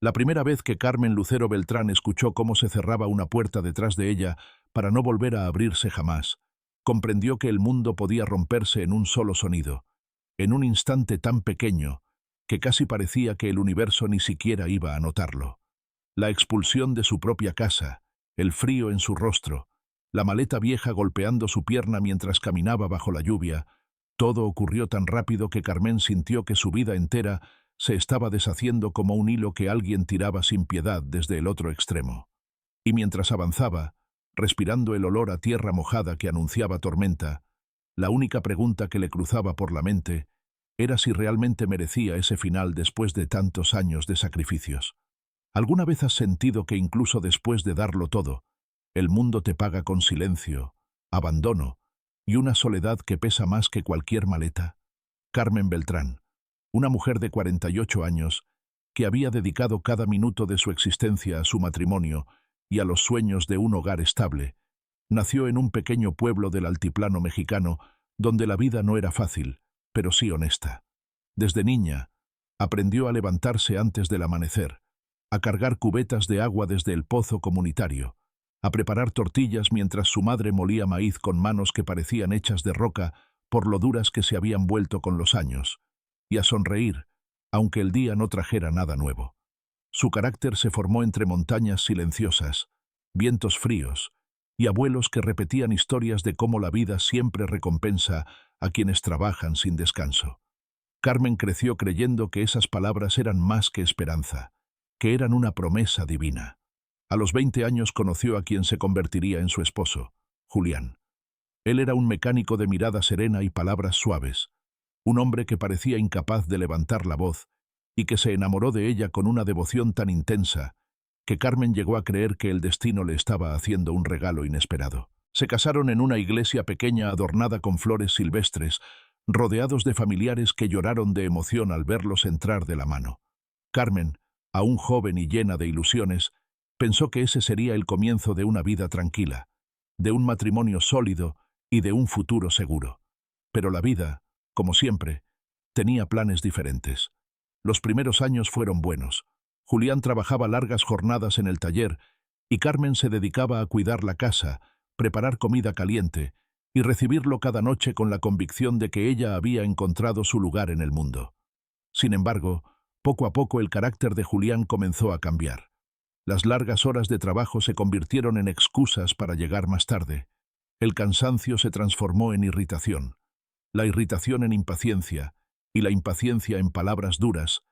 La primera vez que Carmen Lucero Beltrán escuchó cómo se cerraba una puerta detrás de ella para no volver a abrirse jamás, comprendió que el mundo podía romperse en un solo sonido, en un instante tan pequeño que casi parecía que el universo ni siquiera iba a notarlo. La expulsión de su propia casa, el frío en su rostro, la maleta vieja golpeando su pierna mientras caminaba bajo la lluvia, todo ocurrió tan rápido que Carmen sintió que su vida entera se estaba deshaciendo como un hilo que alguien tiraba sin piedad desde el otro extremo. Y mientras avanzaba, respirando el olor a tierra mojada que anunciaba tormenta, la única pregunta que le cruzaba por la mente era si realmente merecía ese final después de tantos años de sacrificios. ¿Alguna vez has sentido que incluso después de darlo todo, el mundo te paga con silencio, abandono y una soledad que pesa más que cualquier maleta? Carmen Beltrán, una mujer de 48 años, que había dedicado cada minuto de su existencia a su matrimonio y a los sueños de un hogar estable, nació en un pequeño pueblo del altiplano mexicano donde la vida no era fácil, pero sí honesta. Desde niña, aprendió a levantarse antes del amanecer, a cargar cubetas de agua desde el pozo comunitario, a preparar tortillas mientras su madre molía maíz con manos que parecían hechas de roca por lo duras que se habían vuelto con los años, y a sonreír, aunque el día no trajera nada nuevo. Su carácter se formó entre montañas silenciosas, vientos fríos y abuelos que repetían historias de cómo la vida siempre recompensa a quienes trabajan sin descanso. Carmen creció creyendo que esas palabras eran más que esperanza, que eran una promesa divina. A los 20 años conoció a quien se convertiría en su esposo, Julián. Él era un mecánico de mirada serena y palabras suaves, un hombre que parecía incapaz de levantar la voz y que se enamoró de ella con una devoción tan intensa que Carmen llegó a creer que el destino le estaba haciendo un regalo inesperado. Se casaron en una iglesia pequeña adornada con flores silvestres, rodeados de familiares que lloraron de emoción al verlos entrar de la mano. Carmen, aún joven y llena de ilusiones, pensó que ese sería el comienzo de una vida tranquila, de un matrimonio sólido y de un futuro seguro. Pero la vida, como siempre, tenía planes diferentes. Los primeros años fueron buenos. Julián trabajaba largas jornadas en el taller y Carmen se dedicaba a cuidar la casa, preparar comida caliente y recibirlo cada noche con la convicción de que ella había encontrado su lugar en el mundo. Sin embargo, poco a poco el carácter de Julián comenzó a cambiar. Las largas horas de trabajo se convirtieron en excusas para llegar más tarde. El cansancio se transformó en irritación, la irritación en impaciencia y la impaciencia en palabras duras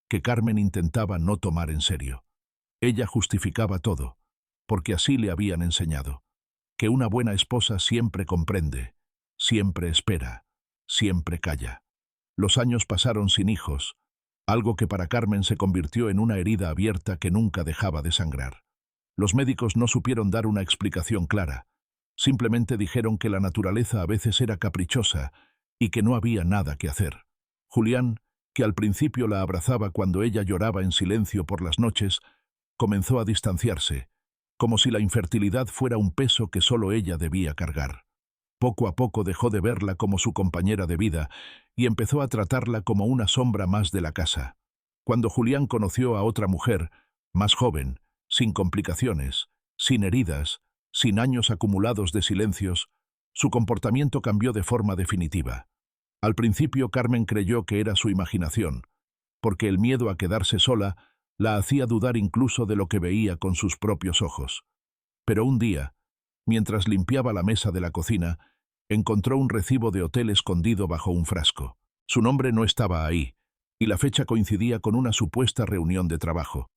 que Carmen intentaba no tomar en serio. Ella justificaba todo, porque así le habían enseñado, que una buena esposa siempre comprende, siempre espera, siempre calla. Los años pasaron sin hijos, algo que para Carmen se convirtió en una herida abierta que nunca dejaba de sangrar. Los médicos no supieron dar una explicación clara, simplemente dijeron que la naturaleza a veces era caprichosa y que no había nada que hacer. Julián, que al principio la abrazaba cuando ella lloraba en silencio por las noches, comenzó a distanciarse, como si la infertilidad fuera un peso que solo ella debía cargar. Poco a poco dejó de verla como su compañera de vida y empezó a tratarla como una sombra más de la casa. Cuando Julián conoció a otra mujer, más joven, sin complicaciones, sin heridas, sin años acumulados de silencios, su comportamiento cambió de forma definitiva. Al principio Carmen creyó que era su imaginación, porque el miedo a quedarse sola la hacía dudar incluso de lo que veía con sus propios ojos. Pero un día, mientras limpiaba la mesa de la cocina, encontró un recibo de hotel escondido bajo un frasco. Su nombre no estaba ahí, y la fecha coincidía con una supuesta reunión de trabajo.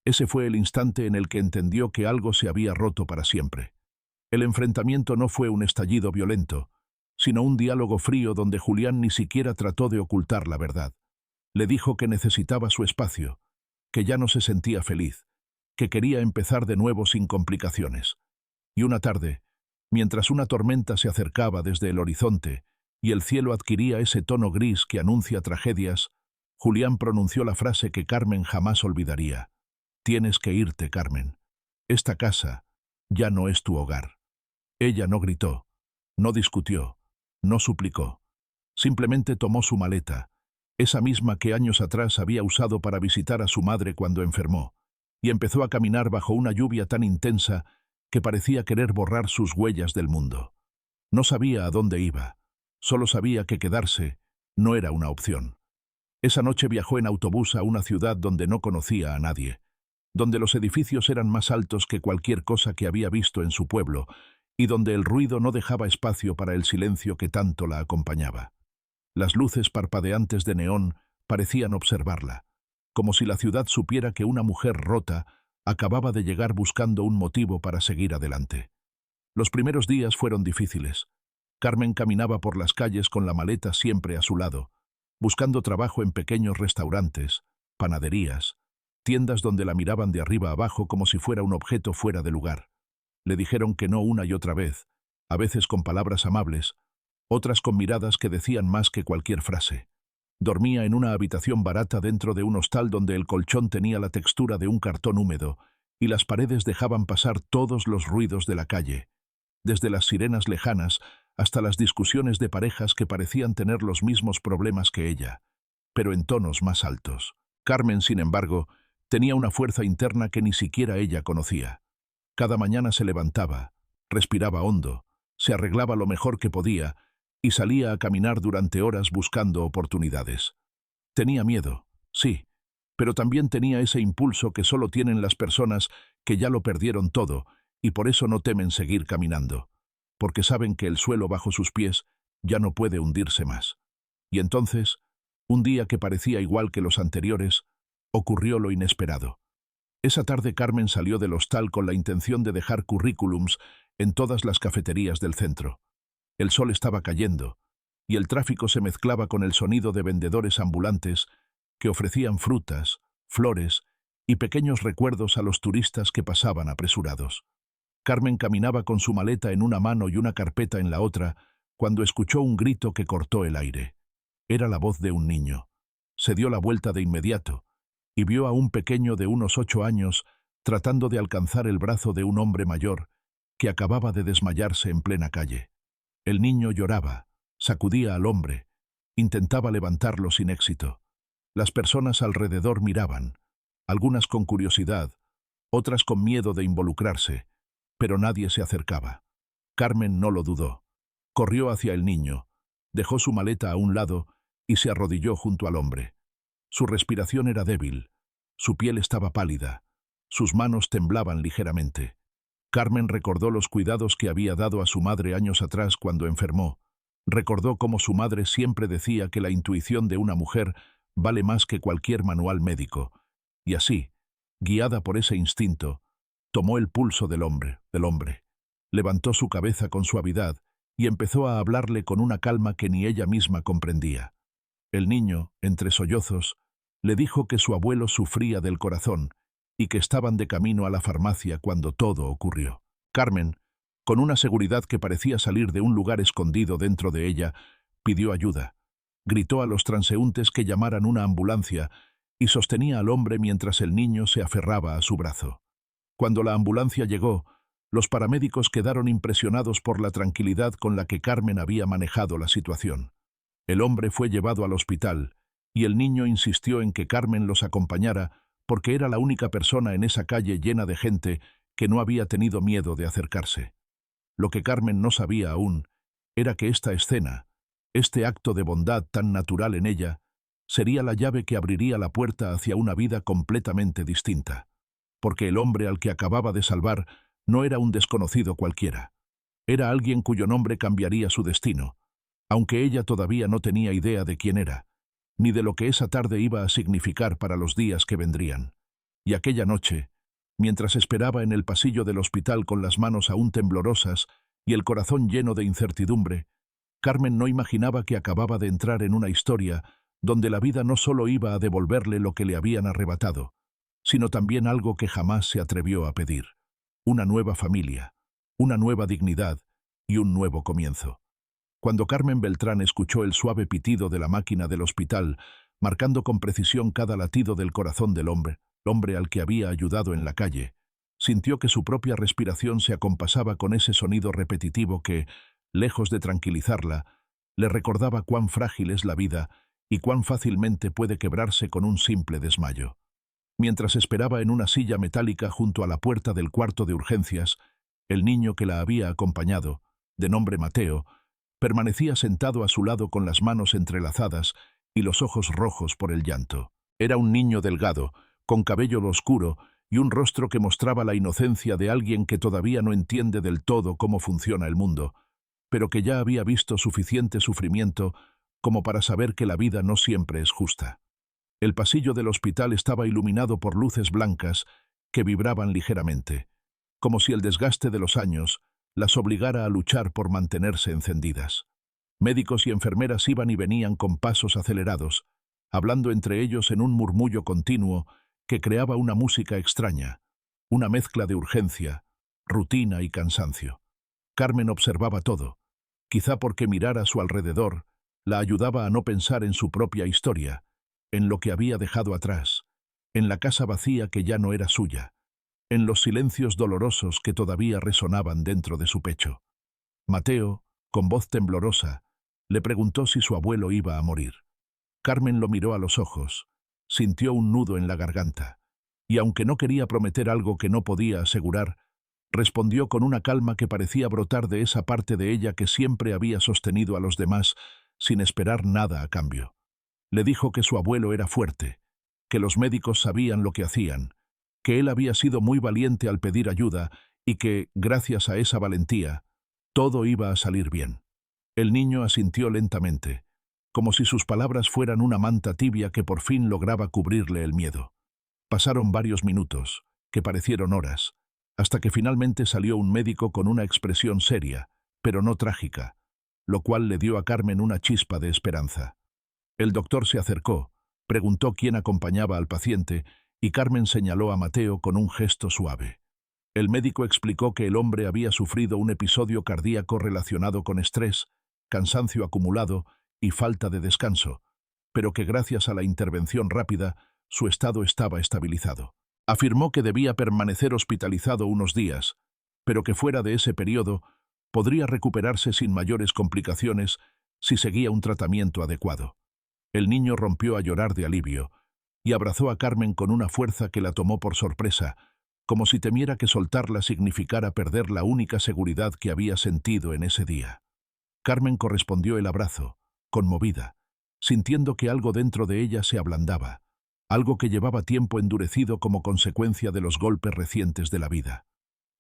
Ese fue el instante en el que entendió que algo se había roto para siempre. El enfrentamiento no fue un estallido violento, sino un diálogo frío donde Julián ni siquiera trató de ocultar la verdad. Le dijo que necesitaba su espacio, que ya no se sentía feliz, que quería empezar de nuevo sin complicaciones. Y una tarde, mientras una tormenta se acercaba desde el horizonte y el cielo adquiría ese tono gris que anuncia tragedias, Julián pronunció la frase que Carmen jamás olvidaría. «Tienes que irte, Carmen. Esta casa ya no es tu hogar». Ella no gritó, no discutió, no suplicó. Simplemente tomó su maleta esa misma que años atrás había usado para visitar a su madre cuando enfermó, y empezó a caminar bajo una lluvia tan intensa que parecía querer borrar sus huellas del mundo. No sabía a dónde iba, solo sabía que quedarse no era una opción. Esa noche viajó en autobús a una ciudad donde no conocía a nadie, donde los edificios eran más altos que cualquier cosa que había visto en su pueblo, y donde el ruido no dejaba espacio para el silencio que tanto la acompañaba. Las luces parpadeantes de neón parecían observarla, como si la ciudad supiera que una mujer rota acababa de llegar buscando un motivo para seguir adelante. Los primeros días fueron difíciles. Carmen caminaba por las calles con la maleta siempre a su lado, buscando trabajo en pequeños restaurantes, panaderías, tiendas donde la miraban de arriba abajo como si fuera un objeto fuera de lugar. Le dijeron que no una y otra vez, a veces con palabras amables, otras con miradas que decían más que cualquier frase. Dormía en una habitación barata dentro de un hostal donde el colchón tenía la textura de un cartón húmedo y las paredes dejaban pasar todos los ruidos de la calle, desde las sirenas lejanas hasta las discusiones de parejas que parecían tener los mismos problemas que ella, pero en tonos más altos. Carmen, sin embargo, tenía una fuerza interna que ni siquiera ella conocía. Cada mañana se levantaba, respiraba hondo, se arreglaba lo mejor que podía y salía a caminar durante horas buscando oportunidades. Tenía miedo, sí, pero también tenía ese impulso que solo tienen las personas que ya lo perdieron todo y por eso no temen seguir caminando, porque saben que el suelo bajo sus pies ya no puede hundirse más. Y entonces, un día que parecía igual que los anteriores, ocurrió lo inesperado. Esa tarde Carmen salió del hostal con la intención de dejar currículums en todas las cafeterías del centro. El sol estaba cayendo, y el tráfico se mezclaba con el sonido de vendedores ambulantes que ofrecían frutas, flores y pequeños recuerdos a los turistas que pasaban apresurados. Carmen caminaba con su maleta en una mano y una carpeta en la otra, cuando escuchó un grito que cortó el aire. Era la voz de un niño. Se dio la vuelta de inmediato, y vio a un pequeño de unos 8 años tratando de alcanzar el brazo de un hombre mayor que acababa de desmayarse en plena calle. El niño lloraba, sacudía al hombre, intentaba levantarlo sin éxito. Las personas alrededor miraban, algunas con curiosidad, otras con miedo de involucrarse, pero nadie se acercaba. Carmen no lo dudó. Corrió hacia el niño, dejó su maleta a un lado y se arrodilló junto al hombre. Su respiración era débil, su piel estaba pálida, sus manos temblaban ligeramente. Carmen recordó los cuidados que había dado a su madre años atrás cuando enfermó. Recordó cómo su madre siempre decía que la intuición de una mujer vale más que cualquier manual médico, y así, guiada por ese instinto, tomó el pulso del hombre. Levantó su cabeza con suavidad y empezó a hablarle con una calma que ni ella misma comprendía. El niño, entre sollozos, le dijo que su abuelo sufría del corazón y que estaban de camino a la farmacia cuando todo ocurrió. Carmen, con una seguridad que parecía salir de un lugar escondido dentro de ella, pidió ayuda. Gritó a los transeúntes que llamaran una ambulancia y sostenía al hombre mientras el niño se aferraba a su brazo. Cuando la ambulancia llegó, los paramédicos quedaron impresionados por la tranquilidad con la que Carmen había manejado la situación. El hombre fue llevado al hospital y el niño insistió en que Carmen los acompañara porque era la única persona en esa calle llena de gente que no había tenido miedo de acercarse. Lo que Carmen no sabía aún era que esta escena, este acto de bondad tan natural en ella, sería la llave que abriría la puerta hacia una vida completamente distinta, porque el hombre al que acababa de salvar no era un desconocido cualquiera. Era alguien cuyo nombre cambiaría su destino, aunque ella todavía no tenía idea de quién era, ni de lo que esa tarde iba a significar para los días que vendrían. Y aquella noche, mientras esperaba en el pasillo del hospital con las manos aún temblorosas y el corazón lleno de incertidumbre, Carmen no imaginaba que acababa de entrar en una historia donde la vida no solo iba a devolverle lo que le habían arrebatado, sino también algo que jamás se atrevió a pedir: una nueva familia, una nueva dignidad y un nuevo comienzo. Cuando Carmen Beltrán escuchó el suave pitido de la máquina del hospital, marcando con precisión cada latido del corazón del hombre al que había ayudado en la calle, sintió que su propia respiración se acompasaba con ese sonido repetitivo que, lejos de tranquilizarla, le recordaba cuán frágil es la vida y cuán fácilmente puede quebrarse con un simple desmayo. Mientras esperaba en una silla metálica junto a la puerta del cuarto de urgencias, el niño que la había acompañado, de nombre Mateo, permanecía sentado a su lado con las manos entrelazadas y los ojos rojos por el llanto. Era un niño delgado, con cabello oscuro y un rostro que mostraba la inocencia de alguien que todavía no entiende del todo cómo funciona el mundo, pero que ya había visto suficiente sufrimiento como para saber que la vida no siempre es justa. El pasillo del hospital estaba iluminado por luces blancas que vibraban ligeramente, como si el desgaste de los años las obligara a luchar por mantenerse encendidas. Médicos y enfermeras iban y venían con pasos acelerados, hablando entre ellos en un murmullo continuo que creaba una música extraña, una mezcla de urgencia, rutina y cansancio. Carmen observaba todo, quizá porque mirar a su alrededor la ayudaba a no pensar en su propia historia, en lo que había dejado atrás, en la casa vacía que ya no era suya, en los silencios dolorosos que todavía resonaban dentro de su pecho. Mateo, con voz temblorosa, le preguntó si su abuelo iba a morir. Carmen lo miró a los ojos, sintió un nudo en la garganta, y aunque no quería prometer algo que no podía asegurar, respondió con una calma que parecía brotar de esa parte de ella que siempre había sostenido a los demás sin esperar nada a cambio. Le dijo que su abuelo era fuerte, que los médicos sabían lo que hacían, que él había sido muy valiente al pedir ayuda y que, gracias a esa valentía, todo iba a salir bien. El niño asintió lentamente, como si sus palabras fueran una manta tibia que por fin lograba cubrirle el miedo. Pasaron varios minutos, que parecieron horas, hasta que finalmente salió un médico con una expresión seria, pero no trágica, lo cual le dio a Carmen una chispa de esperanza. El doctor se acercó, preguntó quién acompañaba al paciente y Carmen señaló a Mateo con un gesto suave. El médico explicó que el hombre había sufrido un episodio cardíaco relacionado con estrés, cansancio acumulado y falta de descanso, pero que gracias a la intervención rápida su estado estaba estabilizado. Afirmó que debía permanecer hospitalizado unos días, pero que fuera de ese periodo podría recuperarse sin mayores complicaciones si seguía un tratamiento adecuado. El niño rompió a llorar de alivio y abrazó a Carmen con una fuerza que la tomó por sorpresa, como si temiera que soltarla significara perder la única seguridad que había sentido en ese día. Carmen correspondió el abrazo, conmovida, sintiendo que algo dentro de ella se ablandaba, algo que llevaba tiempo endurecido como consecuencia de los golpes recientes de la vida.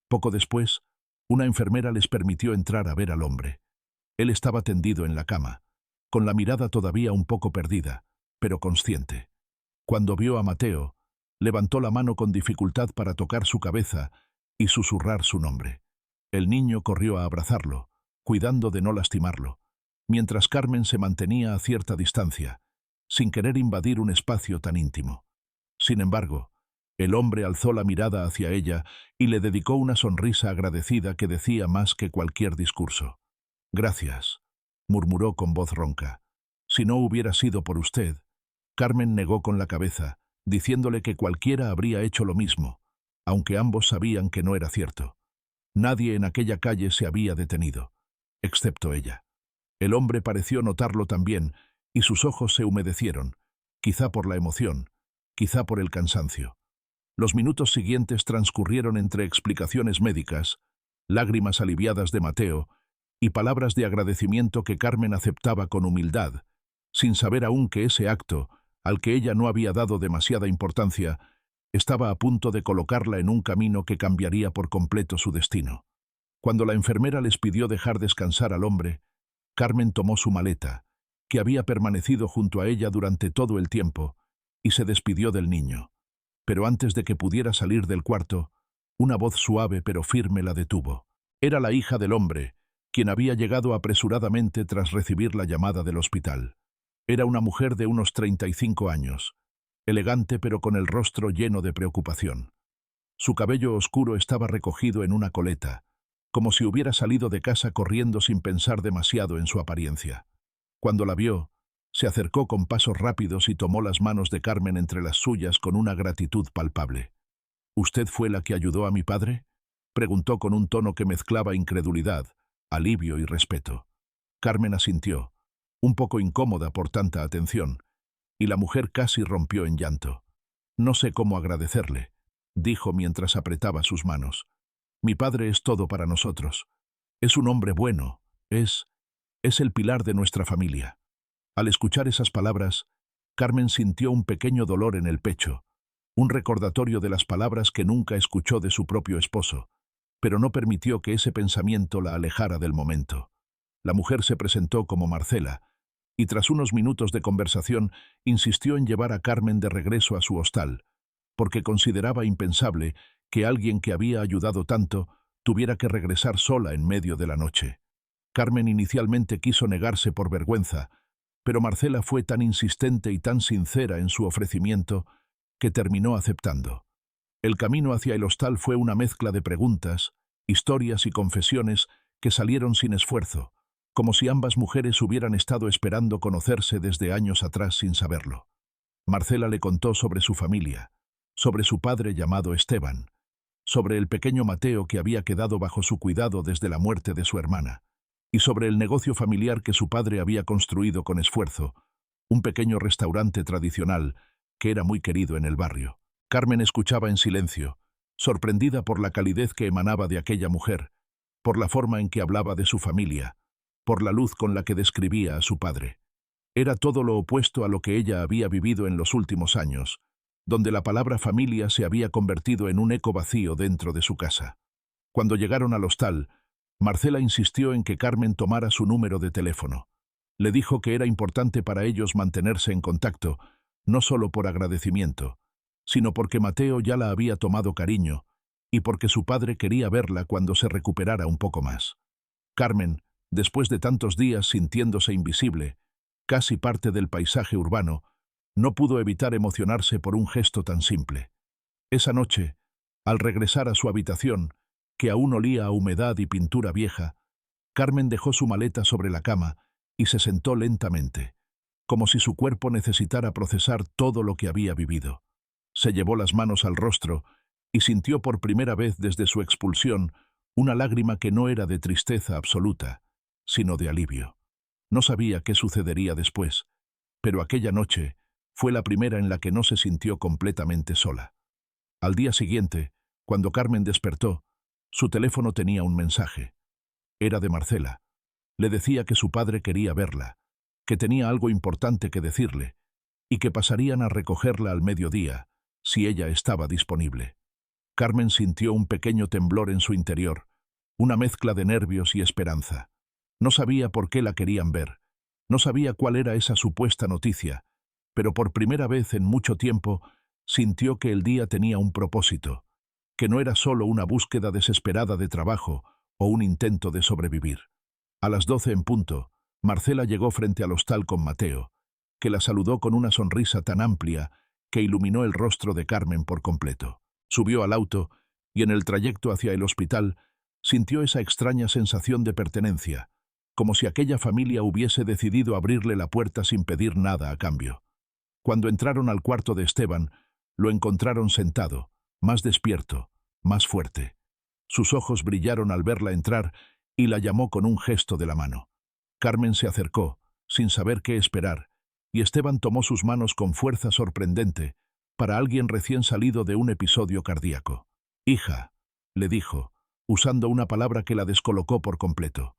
Poco después, una enfermera les permitió entrar a ver al hombre. Él estaba tendido en la cama, con la mirada todavía un poco perdida, pero consciente. Cuando vio a Mateo, levantó la mano con dificultad para tocar su cabeza y susurrar su nombre. El niño corrió a abrazarlo, cuidando de no lastimarlo, mientras Carmen se mantenía a cierta distancia, sin querer invadir un espacio tan íntimo. Sin embargo, el hombre alzó la mirada hacia ella y le dedicó una sonrisa agradecida que decía más que cualquier discurso. «Gracias», murmuró con voz ronca. «Si no hubiera sido por usted». Carmen negó con la cabeza, diciéndole que cualquiera habría hecho lo mismo, aunque ambos sabían que no era cierto. Nadie en aquella calle se había detenido, excepto ella. El hombre pareció notarlo también, y sus ojos se humedecieron, quizá por la emoción, quizá por el cansancio. Los minutos siguientes transcurrieron entre explicaciones médicas, lágrimas aliviadas de Mateo y palabras de agradecimiento que Carmen aceptaba con humildad, sin saber aún que ese acto, al que ella no había dado demasiada importancia, estaba a punto de colocarla en un camino que cambiaría por completo su destino. Cuando la enfermera les pidió dejar descansar al hombre, Carmen tomó su maleta, que había permanecido junto a ella durante todo el tiempo, y se despidió del niño. Pero antes de que pudiera salir del cuarto, una voz suave pero firme la detuvo. Era la hija del hombre, quien había llegado apresuradamente tras recibir la llamada del hospital. Era una mujer de unos 35 años, elegante pero con el rostro lleno de preocupación. Su cabello oscuro estaba recogido en una coleta, como si hubiera salido de casa corriendo sin pensar demasiado en su apariencia. Cuando la vio, se acercó con pasos rápidos y tomó las manos de Carmen entre las suyas con una gratitud palpable. «¿Usted fue la que ayudó a mi padre?», preguntó con un tono que mezclaba incredulidad, alivio y respeto. Carmen asintió, un poco incómoda por tanta atención, y la mujer casi rompió en llanto. «No sé cómo agradecerle», dijo mientras apretaba sus manos. «Mi padre es todo para nosotros. Es un hombre bueno, es el pilar de nuestra familia». Al escuchar esas palabras, Carmen sintió un pequeño dolor en el pecho, un recordatorio de las palabras que nunca escuchó de su propio esposo, pero no permitió que ese pensamiento la alejara del momento. La mujer se presentó como Marcela, y tras unos minutos de conversación insistió en llevar a Carmen de regreso a su hostal, porque consideraba impensable que alguien que había ayudado tanto tuviera que regresar sola en medio de la noche. Carmen inicialmente quiso negarse por vergüenza, pero Marcela fue tan insistente y tan sincera en su ofrecimiento que terminó aceptando. El camino hacia el hostal fue una mezcla de preguntas, historias y confesiones que salieron sin esfuerzo, como si ambas mujeres hubieran estado esperando conocerse desde años atrás sin saberlo. Marcela le contó sobre su familia, sobre su padre llamado Esteban, sobre el pequeño Mateo que había quedado bajo su cuidado desde la muerte de su hermana, y sobre el negocio familiar que su padre había construido con esfuerzo, un pequeño restaurante tradicional que era muy querido en el barrio. Carmen escuchaba en silencio, sorprendida por la calidez que emanaba de aquella mujer, por la forma en que hablaba de su familia, por la luz con la que describía a su padre. Era todo lo opuesto a lo que ella había vivido en los últimos años, donde la palabra familia se había convertido en un eco vacío dentro de su casa. Cuando llegaron al hostal, Marcela insistió en que Carmen tomara su número de teléfono. Le dijo que era importante para ellos mantenerse en contacto, no solo por agradecimiento, sino porque Mateo ya la había tomado cariño y porque su padre quería verla cuando se recuperara un poco más. Carmen, después de tantos días sintiéndose invisible, casi parte del paisaje urbano, no pudo evitar emocionarse por un gesto tan simple. Esa noche, al regresar a su habitación, que aún olía a humedad y pintura vieja, Carmen dejó su maleta sobre la cama y se sentó lentamente, como si su cuerpo necesitara procesar todo lo que había vivido. Se llevó las manos al rostro y sintió por primera vez desde su expulsión una lágrima que no era de tristeza absoluta, sino de alivio. No sabía qué sucedería después, pero aquella noche fue la primera en la que no se sintió completamente sola. Al día siguiente, cuando Carmen despertó, su teléfono tenía un mensaje. Era de Marcela. Le decía que su padre quería verla, que tenía algo importante que decirle, y que pasarían a recogerla al mediodía, si ella estaba disponible. Carmen sintió un pequeño temblor en su interior, una mezcla de nervios y esperanza. No sabía por qué la querían ver, no sabía cuál era esa supuesta noticia, pero por primera vez en mucho tiempo sintió que el día tenía un propósito, que no era solo una búsqueda desesperada de trabajo o un intento de sobrevivir. A las 12 en punto, Marcela llegó frente al hostal con Mateo, que la saludó con una sonrisa tan amplia que iluminó el rostro de Carmen por completo. Subió al auto y en el trayecto hacia el hospital sintió esa extraña sensación de pertenencia, como si aquella familia hubiese decidido abrirle la puerta sin pedir nada a cambio. Cuando entraron al cuarto de Esteban, lo encontraron sentado, más despierto, más fuerte. Sus ojos brillaron al verla entrar y la llamó con un gesto de la mano. Carmen se acercó, sin saber qué esperar, y Esteban tomó sus manos con fuerza sorprendente para alguien recién salido de un episodio cardíaco. «Hija», le dijo, usando una palabra que la descolocó por completo.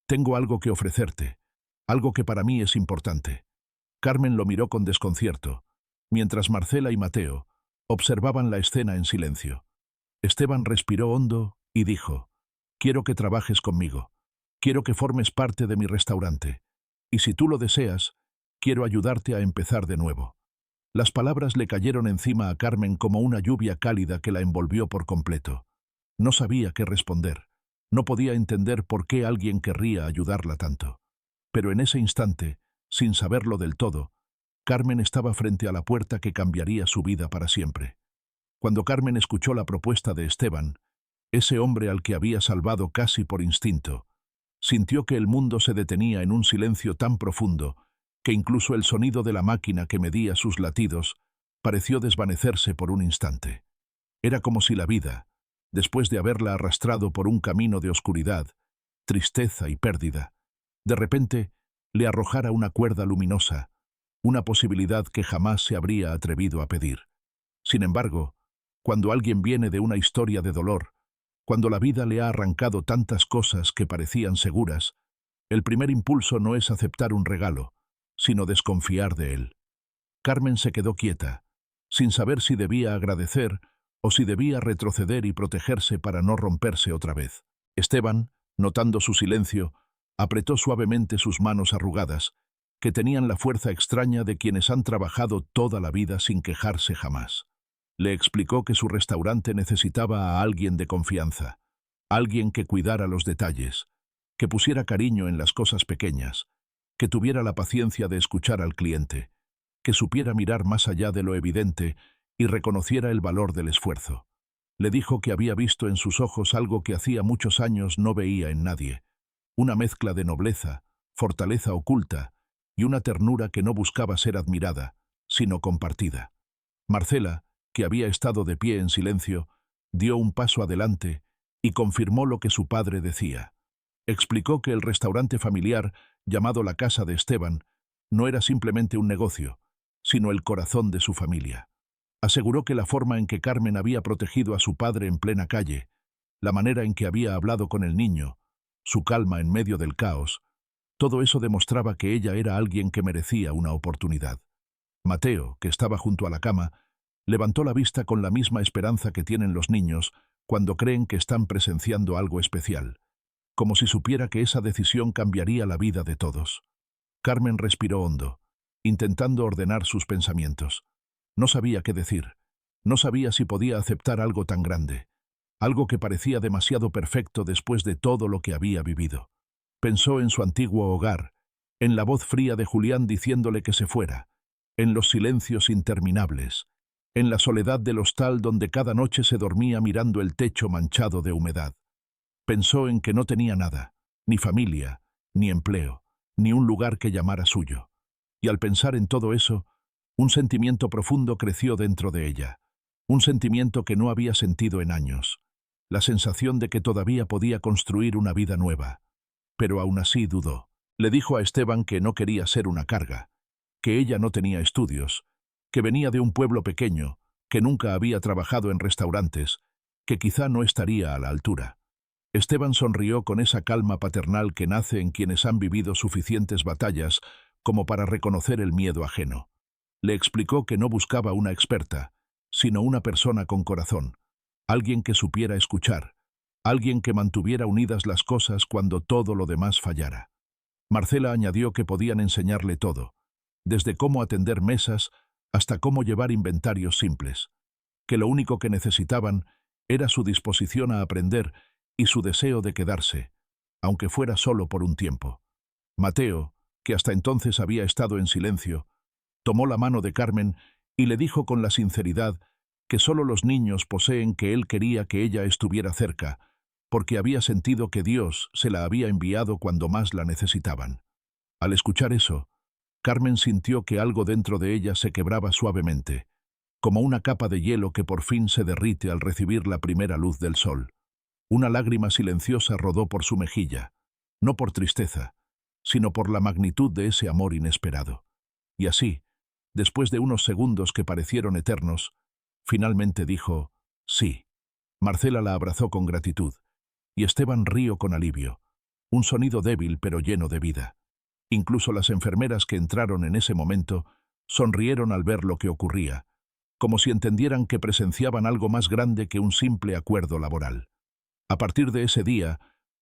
«Tengo algo que ofrecerte, algo que para mí es importante». Carmen lo miró con desconcierto, mientras Marcela y Mateo observaban la escena en silencio. Esteban respiró hondo y dijo: «Quiero que trabajes conmigo. Quiero que formes parte de mi restaurante. Y si tú lo deseas, quiero ayudarte a empezar de nuevo». Las palabras le cayeron encima a Carmen como una lluvia cálida que la envolvió por completo. No sabía qué responder. No podía entender por qué alguien querría ayudarla tanto. Pero en ese instante, sin saberlo del todo, Carmen estaba frente a la puerta que cambiaría su vida para siempre. Cuando Carmen escuchó la propuesta de Esteban, ese hombre al que había salvado casi por instinto, sintió que el mundo se detenía en un silencio tan profundo que incluso el sonido de la máquina que medía sus latidos pareció desvanecerse por un instante. Era como si la vida, después de haberla arrastrado por un camino de oscuridad, tristeza y pérdida, de repente le arrojara una cuerda luminosa, una posibilidad que jamás se habría atrevido a pedir. Sin embargo, cuando alguien viene de una historia de dolor, cuando la vida le ha arrancado tantas cosas que parecían seguras, el primer impulso no es aceptar un regalo, sino desconfiar de él. Carmen se quedó quieta, sin saber si debía agradecer o si debía retroceder y protegerse para no romperse otra vez. Esteban, notando su silencio, apretó suavemente sus manos arrugadas, que tenían la fuerza extraña de quienes han trabajado toda la vida sin quejarse jamás. Le explicó que su restaurante necesitaba a alguien de confianza, alguien que cuidara los detalles, que pusiera cariño en las cosas pequeñas, que tuviera la paciencia de escuchar al cliente, que supiera mirar más allá de lo evidente y reconociera el valor del esfuerzo. Le dijo que había visto en sus ojos algo que hacía muchos años no veía en nadie, una mezcla de nobleza, fortaleza oculta y una ternura que no buscaba ser admirada, sino compartida. Marcela, que había estado de pie en silencio, dio un paso adelante y confirmó lo que su padre decía. Explicó que el restaurante familiar, llamado la Casa de Esteban, no era simplemente un negocio, sino el corazón de su familia. Aseguró que la forma en que Carmen había protegido a su padre en plena calle, la manera en que había hablado con el niño, su calma en medio del caos, todo eso demostraba que ella era alguien que merecía una oportunidad. Mateo, que estaba junto a la cama, levantó la vista con la misma esperanza que tienen los niños cuando creen que están presenciando algo especial, como si supiera que esa decisión cambiaría la vida de todos. Carmen respiró hondo, intentando ordenar sus pensamientos. No sabía qué decir. No sabía si podía aceptar algo tan grande, algo que parecía demasiado perfecto después de todo lo que había vivido. Pensó en su antiguo hogar, en la voz fría de Julián diciéndole que se fuera, en los silencios interminables, en la soledad del hostal donde cada noche se dormía mirando el techo manchado de humedad. Pensó en que no tenía nada, ni familia, ni empleo, ni un lugar que llamara suyo. Y al pensar en todo eso, un sentimiento profundo creció dentro de ella, un sentimiento que no había sentido en años, la sensación de que todavía podía construir una vida nueva. Pero aún así dudó. Le dijo a Esteban que no quería ser una carga, que ella no tenía estudios, que venía de un pueblo pequeño, que nunca había trabajado en restaurantes, que quizá no estaría a la altura. Esteban sonrió con esa calma paternal que nace en quienes han vivido suficientes batallas como para reconocer el miedo ajeno. Le explicó que no buscaba una experta, sino una persona con corazón, alguien que supiera escuchar, alguien que mantuviera unidas las cosas cuando todo lo demás fallara. Marcela añadió que podían enseñarle todo, desde cómo atender mesas hasta cómo llevar inventarios simples, que lo único que necesitaban era su disposición a aprender y su deseo de quedarse, aunque fuera solo por un tiempo. Mateo, que hasta entonces había estado en silencio, tomó la mano de Carmen y le dijo con la sinceridad que solo los niños poseen que él quería que ella estuviera cerca, porque había sentido que Dios se la había enviado cuando más la necesitaban. Al escuchar eso, Carmen sintió que algo dentro de ella se quebraba suavemente, como una capa de hielo que por fin se derrite al recibir la primera luz del sol. Una lágrima silenciosa rodó por su mejilla, no por tristeza, sino por la magnitud de ese amor inesperado. Y así, después de unos segundos que parecieron eternos, finalmente dijo, sí. Marcela la abrazó con gratitud, y Esteban rió con alivio, un sonido débil pero lleno de vida. Incluso las enfermeras que entraron en ese momento sonrieron al ver lo que ocurría, como si entendieran que presenciaban algo más grande que un simple acuerdo laboral. A partir de ese día,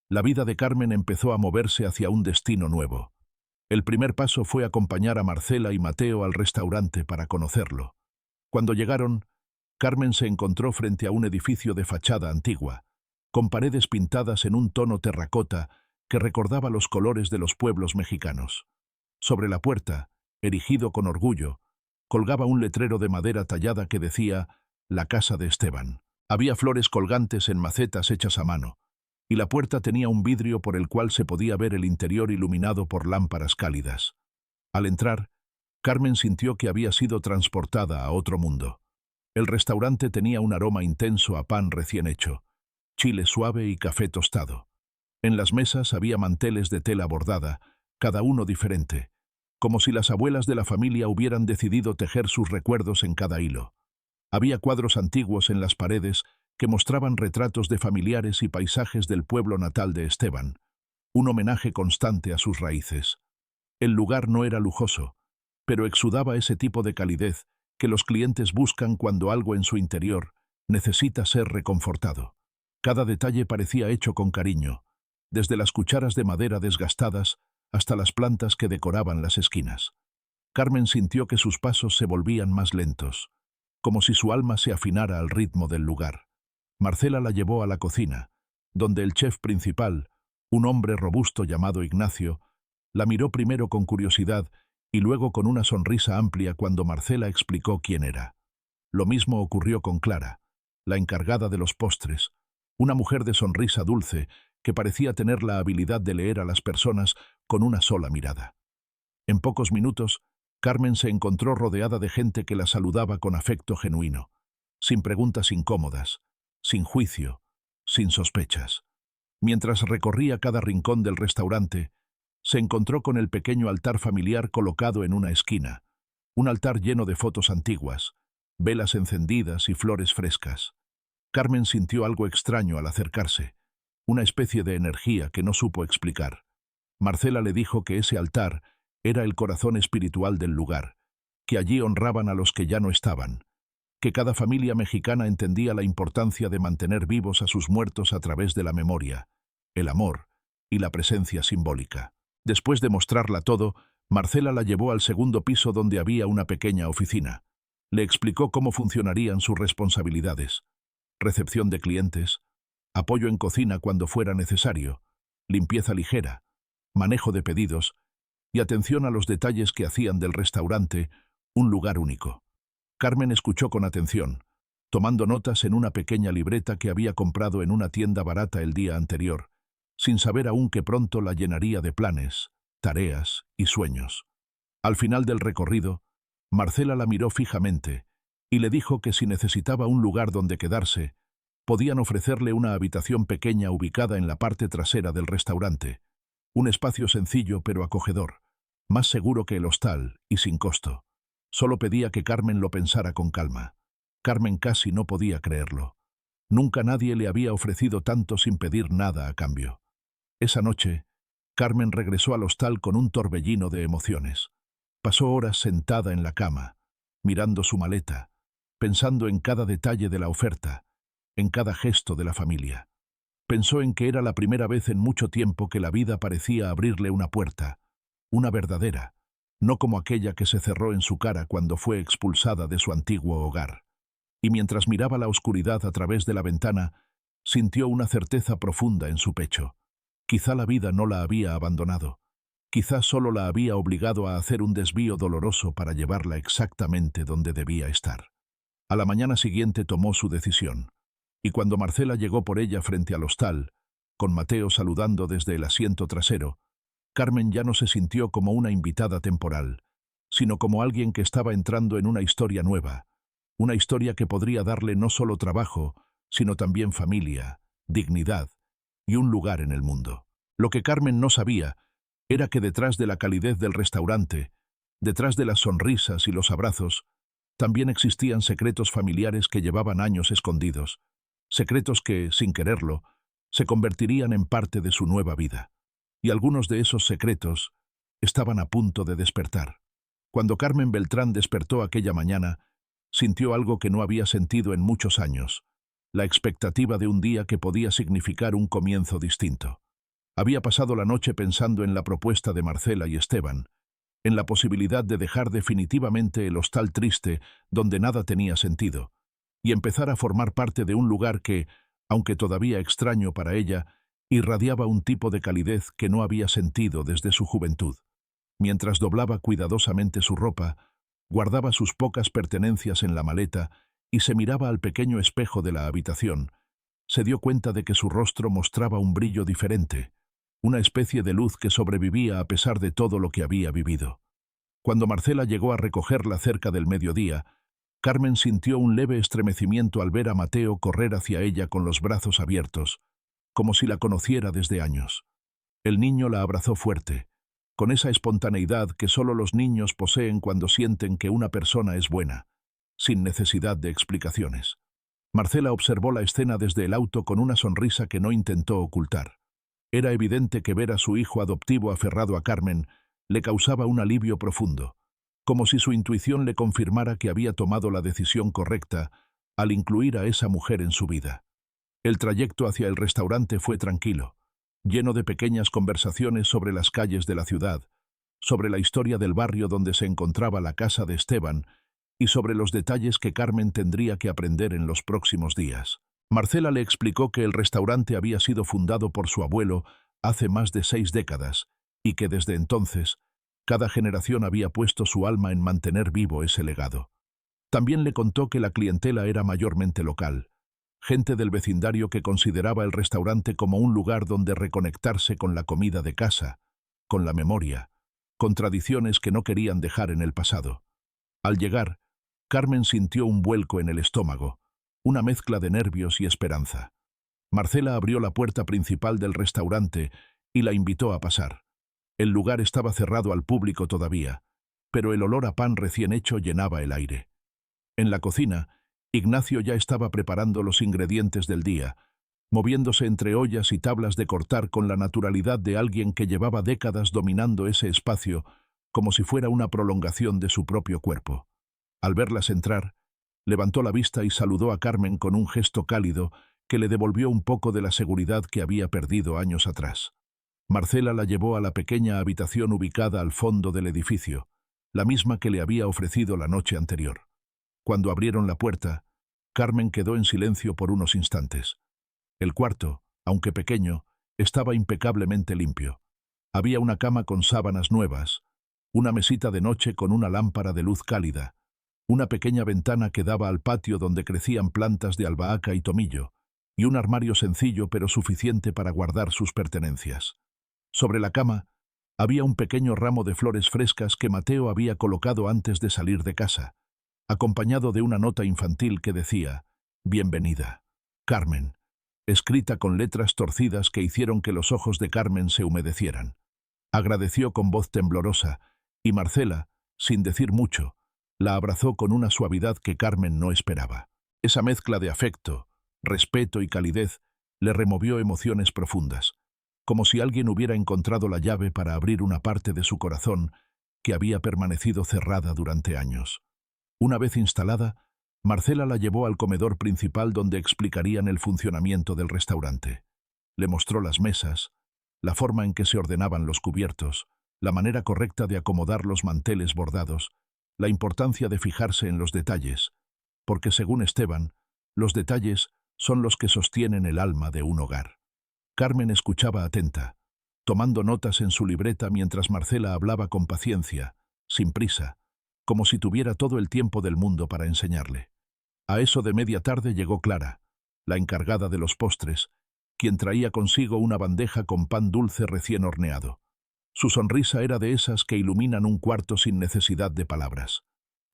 la vida de Carmen empezó a moverse hacia un destino nuevo. El primer paso fue acompañar a Marcela y Mateo al restaurante para conocerlo. Cuando llegaron, Carmen se encontró frente a un edificio de fachada antigua, con paredes pintadas en un tono terracota que recordaba los colores de los pueblos mexicanos. Sobre la puerta, erigido con orgullo, colgaba un letrero de madera tallada que decía «La casa de Esteban». Había flores colgantes en macetas hechas a mano, y la puerta tenía un vidrio por el cual se podía ver el interior iluminado por lámparas cálidas. Al entrar, Carmen sintió que había sido transportada a otro mundo. El restaurante tenía un aroma intenso a pan recién hecho, chile suave y café tostado. En las mesas había manteles de tela bordada, cada uno diferente, como si las abuelas de la familia hubieran decidido tejer sus recuerdos en cada hilo. Había cuadros antiguos en las paredes que mostraban retratos de familiares y paisajes del pueblo natal de Esteban, un homenaje constante a sus raíces. El lugar no era lujoso, pero exudaba ese tipo de calidez que los clientes buscan cuando algo en su interior necesita ser reconfortado. Cada detalle parecía hecho con cariño, desde las cucharas de madera desgastadas hasta las plantas que decoraban las esquinas. Carmen sintió que sus pasos se volvían más lentos, como si su alma se afinara al ritmo del lugar. Marcela la llevó a la cocina, donde el chef principal, un hombre robusto llamado Ignacio, la miró primero con curiosidad y luego con una sonrisa amplia cuando Marcela explicó quién era. Lo mismo ocurrió con Clara, la encargada de los postres, una mujer de sonrisa dulce que parecía tener la habilidad de leer a las personas con una sola mirada. En pocos minutos, Carmen se encontró rodeada de gente que la saludaba con afecto genuino, sin preguntas incómodas, sin juicio, sin sospechas. Mientras recorría cada rincón del restaurante, se encontró con el pequeño altar familiar colocado en una esquina, un altar lleno de fotos antiguas, velas encendidas y flores frescas. Carmen sintió algo extraño al acercarse, una especie de energía que no supo explicar. Marcela le dijo que ese altar era el corazón espiritual del lugar, que allí honraban a los que ya no estaban, que cada familia mexicana entendía la importancia de mantener vivos a sus muertos a través de la memoria, el amor y la presencia simbólica. Después de mostrarla todo, Marcela la llevó al segundo piso donde había una pequeña oficina. Le explicó cómo funcionarían sus responsabilidades: recepción de clientes, apoyo en cocina cuando fuera necesario, limpieza ligera, manejo de pedidos y atención a los detalles que hacían del restaurante un lugar único. Carmen escuchó con atención, tomando notas en una pequeña libreta que había comprado en una tienda barata el día anterior, sin saber aún que pronto la llenaría de planes, tareas y sueños. Al final del recorrido, Marcela la miró fijamente y le dijo que si necesitaba un lugar donde quedarse, podían ofrecerle una habitación pequeña ubicada en la parte trasera del restaurante, un espacio sencillo pero acogedor, más seguro que el hostal y sin costo. Solo pedía que Carmen lo pensara con calma. Carmen casi no podía creerlo. Nunca nadie le había ofrecido tanto sin pedir nada a cambio. Esa noche, Carmen regresó al hostal con un torbellino de emociones. Pasó horas sentada en la cama, mirando su maleta, pensando en cada detalle de la oferta, en cada gesto de la familia. Pensó en que era la primera vez en mucho tiempo que la vida parecía abrirle una puerta, una verdadera, no como aquella que se cerró en su cara cuando fue expulsada de su antiguo hogar. Y mientras miraba la oscuridad a través de la ventana, sintió una certeza profunda en su pecho. Quizá la vida no la había abandonado. Quizá solo la había obligado a hacer un desvío doloroso para llevarla exactamente donde debía estar. A la mañana siguiente tomó su decisión, y cuando Marcela llegó por ella frente al hostal, con Mateo saludando desde el asiento trasero, Carmen ya no se sintió como una invitada temporal, sino como alguien que estaba entrando en una historia nueva, una historia que podría darle no solo trabajo, sino también familia, dignidad y un lugar en el mundo. Lo que Carmen no sabía era que detrás de la calidez del restaurante, detrás de las sonrisas y los abrazos, también existían secretos familiares que llevaban años escondidos, secretos que, sin quererlo, se convertirían en parte de su nueva vida. Y algunos de esos secretos estaban a punto de despertar. Cuando Carmen Beltrán despertó aquella mañana, sintió algo que no había sentido en muchos años, la expectativa de un día que podía significar un comienzo distinto. Había pasado la noche pensando en la propuesta de Marcela y Esteban, en la posibilidad de dejar definitivamente el hostal triste donde nada tenía sentido, y empezar a formar parte de un lugar que, aunque todavía extraño para ella, irradiaba un tipo de calidez que no había sentido desde su juventud. Mientras doblaba cuidadosamente su ropa, guardaba sus pocas pertenencias en la maleta y se miraba al pequeño espejo de la habitación, se dio cuenta de que su rostro mostraba un brillo diferente, una especie de luz que sobrevivía a pesar de todo lo que había vivido. Cuando Marcela llegó a recogerla cerca del mediodía, Carmen sintió un leve estremecimiento al ver a Mateo correr hacia ella con los brazos abiertos, como si la conociera desde años. El niño la abrazó fuerte, con esa espontaneidad que solo los niños poseen cuando sienten que una persona es buena, sin necesidad de explicaciones. Marcela observó la escena desde el auto con una sonrisa que no intentó ocultar. Era evidente que ver a su hijo adoptivo aferrado a Carmen le causaba un alivio profundo, como si su intuición le confirmara que había tomado la decisión correcta al incluir a esa mujer en su vida. El trayecto hacia el restaurante fue tranquilo, lleno de pequeñas conversaciones sobre las calles de la ciudad, sobre la historia del barrio donde se encontraba la casa de Esteban y sobre los detalles que Carmen tendría que aprender en los próximos días. Marcela le explicó que el restaurante había sido fundado por su abuelo hace más de 6 décadas y que desde entonces cada generación había puesto su alma en mantener vivo ese legado. También le contó que la clientela era mayormente local, gente del vecindario que consideraba el restaurante como un lugar donde reconectarse con la comida de casa, con la memoria, con tradiciones que no querían dejar en el pasado. Al llegar, Carmen sintió un vuelco en el estómago, una mezcla de nervios y esperanza. Marcela abrió la puerta principal del restaurante y la invitó a pasar. El lugar estaba cerrado al público todavía, pero el olor a pan recién hecho llenaba el aire. En la cocina, Ignacio ya estaba preparando los ingredientes del día, moviéndose entre ollas y tablas de cortar con la naturalidad de alguien que llevaba décadas dominando ese espacio como si fuera una prolongación de su propio cuerpo. Al verlas entrar, levantó la vista y saludó a Carmen con un gesto cálido que le devolvió un poco de la seguridad que había perdido años atrás. Marcela la llevó a la pequeña habitación ubicada al fondo del edificio, la misma que le había ofrecido la noche anterior. Cuando abrieron la puerta, Carmen quedó en silencio por unos instantes. El cuarto, aunque pequeño, estaba impecablemente limpio. Había una cama con sábanas nuevas, una mesita de noche con una lámpara de luz cálida, una pequeña ventana que daba al patio donde crecían plantas de albahaca y tomillo, y un armario sencillo pero suficiente para guardar sus pertenencias. Sobre la cama había un pequeño ramo de flores frescas que Mateo había colocado antes de salir de casa, acompañado de una nota infantil que decía: «Bienvenida, Carmen», escrita con letras torcidas que hicieron que los ojos de Carmen se humedecieran. Agradeció con voz temblorosa, y Marcela, sin decir mucho, la abrazó con una suavidad que Carmen no esperaba. Esa mezcla de afecto, respeto y calidez le removió emociones profundas, como si alguien hubiera encontrado la llave para abrir una parte de su corazón que había permanecido cerrada durante años. Una vez instalada, Marcela la llevó al comedor principal donde explicarían el funcionamiento del restaurante. Le mostró las mesas, la forma en que se ordenaban los cubiertos, la manera correcta de acomodar los manteles bordados, la importancia de fijarse en los detalles, porque según Esteban, los detalles son los que sostienen el alma de un hogar. Carmen escuchaba atenta, tomando notas en su libreta mientras Marcela hablaba con paciencia, sin prisa, como si tuviera todo el tiempo del mundo para enseñarle. A eso de media tarde llegó Clara, la encargada de los postres, quien traía consigo una bandeja con pan dulce recién horneado. Su sonrisa era de esas que iluminan un cuarto sin necesidad de palabras.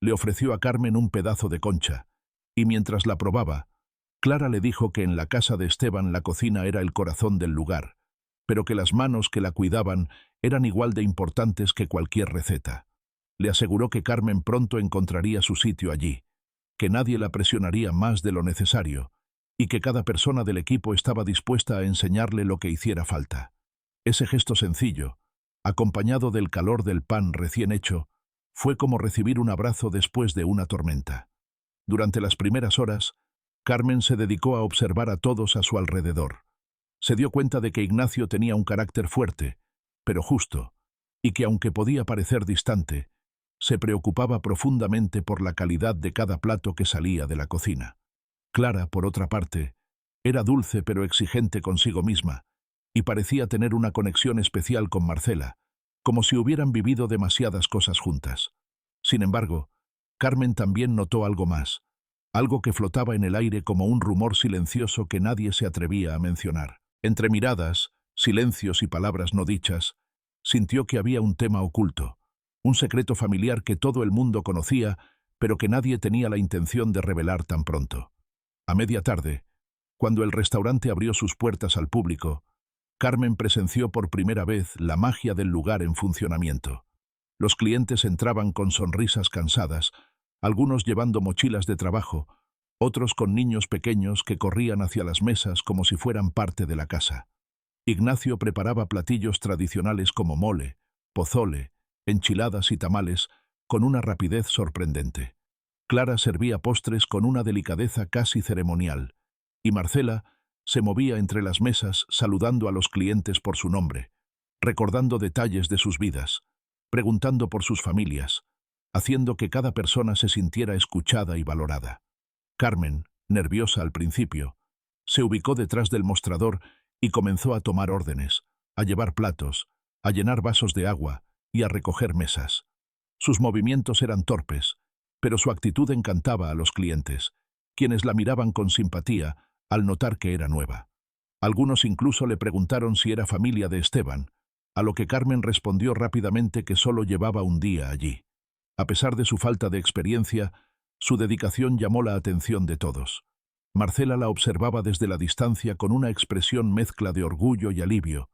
Le ofreció a Carmen un pedazo de concha, y mientras la probaba, Clara le dijo que en la casa de Esteban la cocina era el corazón del lugar, pero que las manos que la cuidaban eran igual de importantes que cualquier receta. Le aseguró que Carmen pronto encontraría su sitio allí, que nadie la presionaría más de lo necesario, y que cada persona del equipo estaba dispuesta a enseñarle lo que hiciera falta. Ese gesto sencillo, acompañado del calor del pan recién hecho, fue como recibir un abrazo después de una tormenta. Durante las primeras horas, Carmen se dedicó a observar a todos a su alrededor. Se dio cuenta de que Ignacio tenía un carácter fuerte, pero justo, y que aunque podía parecer distante, se preocupaba profundamente por la calidad de cada plato que salía de la cocina. Clara, por otra parte, era dulce pero exigente consigo misma, y parecía tener una conexión especial con Marcela, como si hubieran vivido demasiadas cosas juntas. Sin embargo, Carmen también notó algo más, algo que flotaba en el aire como un rumor silencioso que nadie se atrevía a mencionar. Entre miradas, silencios y palabras no dichas, sintió que había un tema oculto, un secreto familiar que todo el mundo conocía, pero que nadie tenía la intención de revelar tan pronto. A media tarde, cuando el restaurante abrió sus puertas al público, Carmen presenció por primera vez la magia del lugar en funcionamiento. Los clientes entraban con sonrisas cansadas, algunos llevando mochilas de trabajo, otros con niños pequeños que corrían hacia las mesas como si fueran parte de la casa. Ignacio preparaba platillos tradicionales como mole, pozole, enchiladas y tamales con una rapidez sorprendente. Clara servía postres con una delicadeza casi ceremonial, y Marcela se movía entre las mesas saludando a los clientes por su nombre, recordando detalles de sus vidas, preguntando por sus familias, haciendo que cada persona se sintiera escuchada y valorada. Carmen, nerviosa al principio, se ubicó detrás del mostrador y comenzó a tomar órdenes, a llevar platos, a llenar vasos de agua y a recoger mesas. Sus movimientos eran torpes, pero su actitud encantaba a los clientes, quienes la miraban con simpatía al notar que era nueva. Algunos incluso le preguntaron si era familia de Esteban, a lo que Carmen respondió rápidamente que solo llevaba un día allí. A pesar de su falta de experiencia, su dedicación llamó la atención de todos. Marcela la observaba desde la distancia con una expresión mezcla de orgullo y alivio,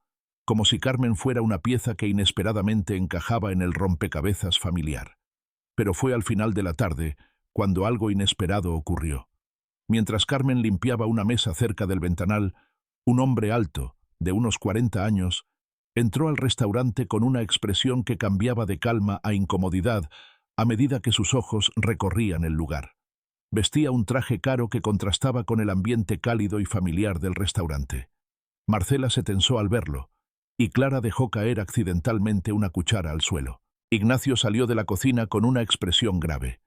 como si Carmen fuera una pieza que inesperadamente encajaba en el rompecabezas familiar. Pero fue al final de la tarde cuando algo inesperado ocurrió. Mientras Carmen limpiaba una mesa cerca del ventanal, un hombre alto, de unos 40 años, entró al restaurante con una expresión que cambiaba de calma a incomodidad a medida que sus ojos recorrían el lugar. Vestía un traje caro que contrastaba con el ambiente cálido y familiar del restaurante. Marcela se tensó al verlo, y Clara dejó caer accidentalmente una cuchara al suelo. Ignacio salió de la cocina con una expresión grave.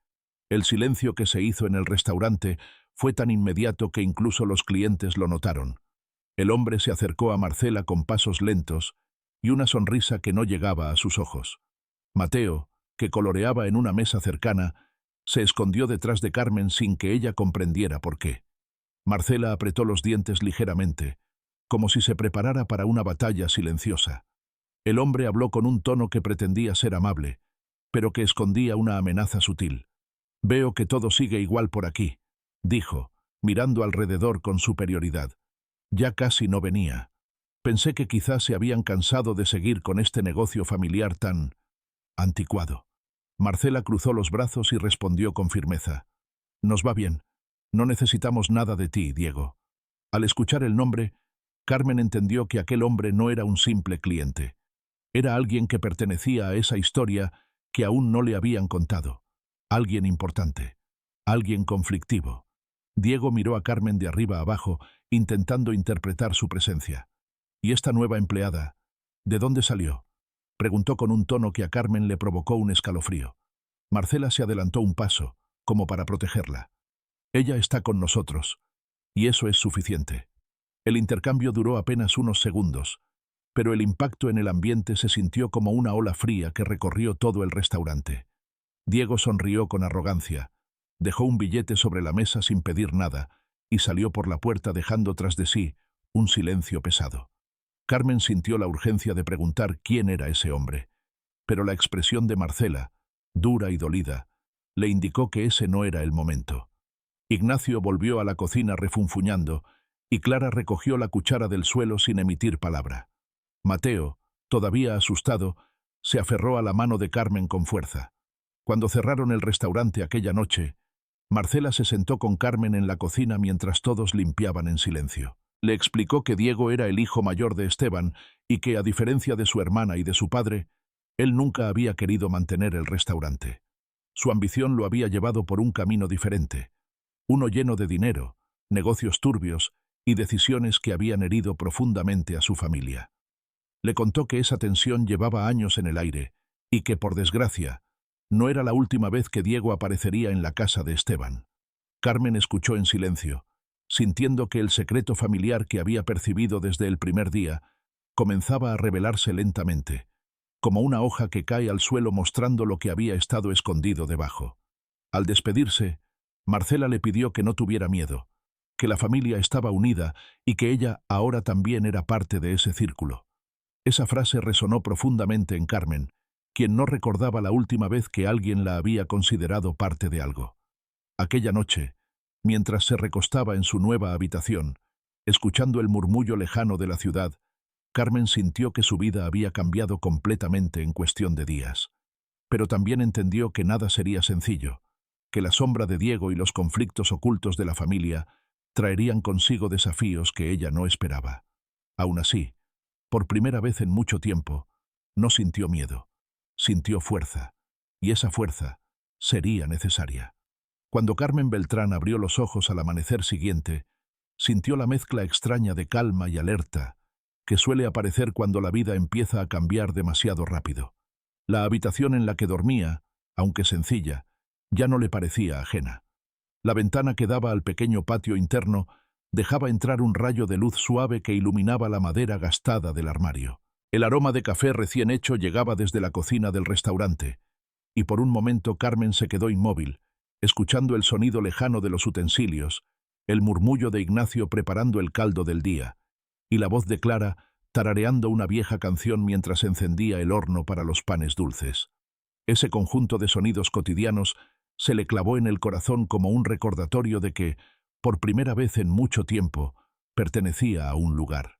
El silencio que se hizo en el restaurante fue tan inmediato que incluso los clientes lo notaron. El hombre se acercó a Marcela con pasos lentos y una sonrisa que no llegaba a sus ojos. Mateo, que coloreaba en una mesa cercana, se escondió detrás de Carmen sin que ella comprendiera por qué. Marcela apretó los dientes ligeramente, como si se preparara para una batalla silenciosa. El hombre habló con un tono que pretendía ser amable, pero que escondía una amenaza sutil. «Veo que todo sigue igual por aquí», dijo, mirando alrededor con superioridad. «Ya casi no venía. Pensé que quizás se habían cansado de seguir con este negocio familiar tan anticuado». Marcela cruzó los brazos y respondió con firmeza. «Nos va bien. No necesitamos nada de ti, Diego». Al escuchar el nombre, Carmen entendió que aquel hombre no era un simple cliente. Era alguien que pertenecía a esa historia que aún no le habían contado. Alguien importante. Alguien conflictivo. Diego miró a Carmen de arriba abajo, intentando interpretar su presencia. «¿Y esta nueva empleada? ¿De dónde salió?», preguntó con un tono que a Carmen le provocó un escalofrío. Marcela se adelantó un paso, como para protegerla. «Ella está con nosotros, y eso es suficiente». El intercambio duró apenas unos segundos, pero el impacto en el ambiente se sintió como una ola fría que recorrió todo el restaurante. Diego sonrió con arrogancia, dejó un billete sobre la mesa sin pedir nada y salió por la puerta dejando tras de sí un silencio pesado. Carmen sintió la urgencia de preguntar quién era ese hombre, pero la expresión de Marcela, dura y dolida, le indicó que ese no era el momento. Ignacio volvió a la cocina refunfuñando y Clara recogió la cuchara del suelo sin emitir palabra. Mateo, todavía asustado, se aferró a la mano de Carmen con fuerza. Cuando cerraron el restaurante aquella noche, Marcela se sentó con Carmen en la cocina mientras todos limpiaban en silencio. Le explicó que Diego era el hijo mayor de Esteban y que, a diferencia de su hermana y de su padre, él nunca había querido mantener el restaurante. Su ambición lo había llevado por un camino diferente, uno lleno de dinero, negocios turbios y decisiones que habían herido profundamente a su familia. Le contó que esa tensión llevaba años en el aire y que, por desgracia, no era la última vez que Diego aparecería en la casa de Esteban. Carmen escuchó en silencio, sintiendo que el secreto familiar que había percibido desde el primer día comenzaba a revelarse lentamente, como una hoja que cae al suelo mostrando lo que había estado escondido debajo. Al despedirse, Marcela le pidió que no tuviera miedo, que la familia estaba unida y que ella ahora también era parte de ese círculo. Esa frase resonó profundamente en Carmen, quien no recordaba la última vez que alguien la había considerado parte de algo. Aquella noche, mientras se recostaba en su nueva habitación, escuchando el murmullo lejano de la ciudad, Carmen sintió que su vida había cambiado completamente en cuestión de días. Pero también entendió que nada sería sencillo, que la sombra de Diego y los conflictos ocultos de la familia traerían consigo desafíos que ella no esperaba. Aún así, por primera vez en mucho tiempo, no sintió miedo, sintió fuerza, y esa fuerza sería necesaria. Cuando Carmen Beltrán abrió los ojos al amanecer siguiente, sintió la mezcla extraña de calma y alerta que suele aparecer cuando la vida empieza a cambiar demasiado rápido. La habitación en la que dormía, aunque sencilla, ya no le parecía ajena. La ventana que daba al pequeño patio interno dejaba entrar un rayo de luz suave que iluminaba la madera gastada del armario. El aroma de café recién hecho llegaba desde la cocina del restaurante, y por un momento Carmen se quedó inmóvil, escuchando el sonido lejano de los utensilios, el murmullo de Ignacio preparando el caldo del día, y la voz de Clara tarareando una vieja canción mientras encendía el horno para los panes dulces. Ese conjunto de sonidos cotidianos se le clavó en el corazón como un recordatorio de que, por primera vez en mucho tiempo, pertenecía a un lugar.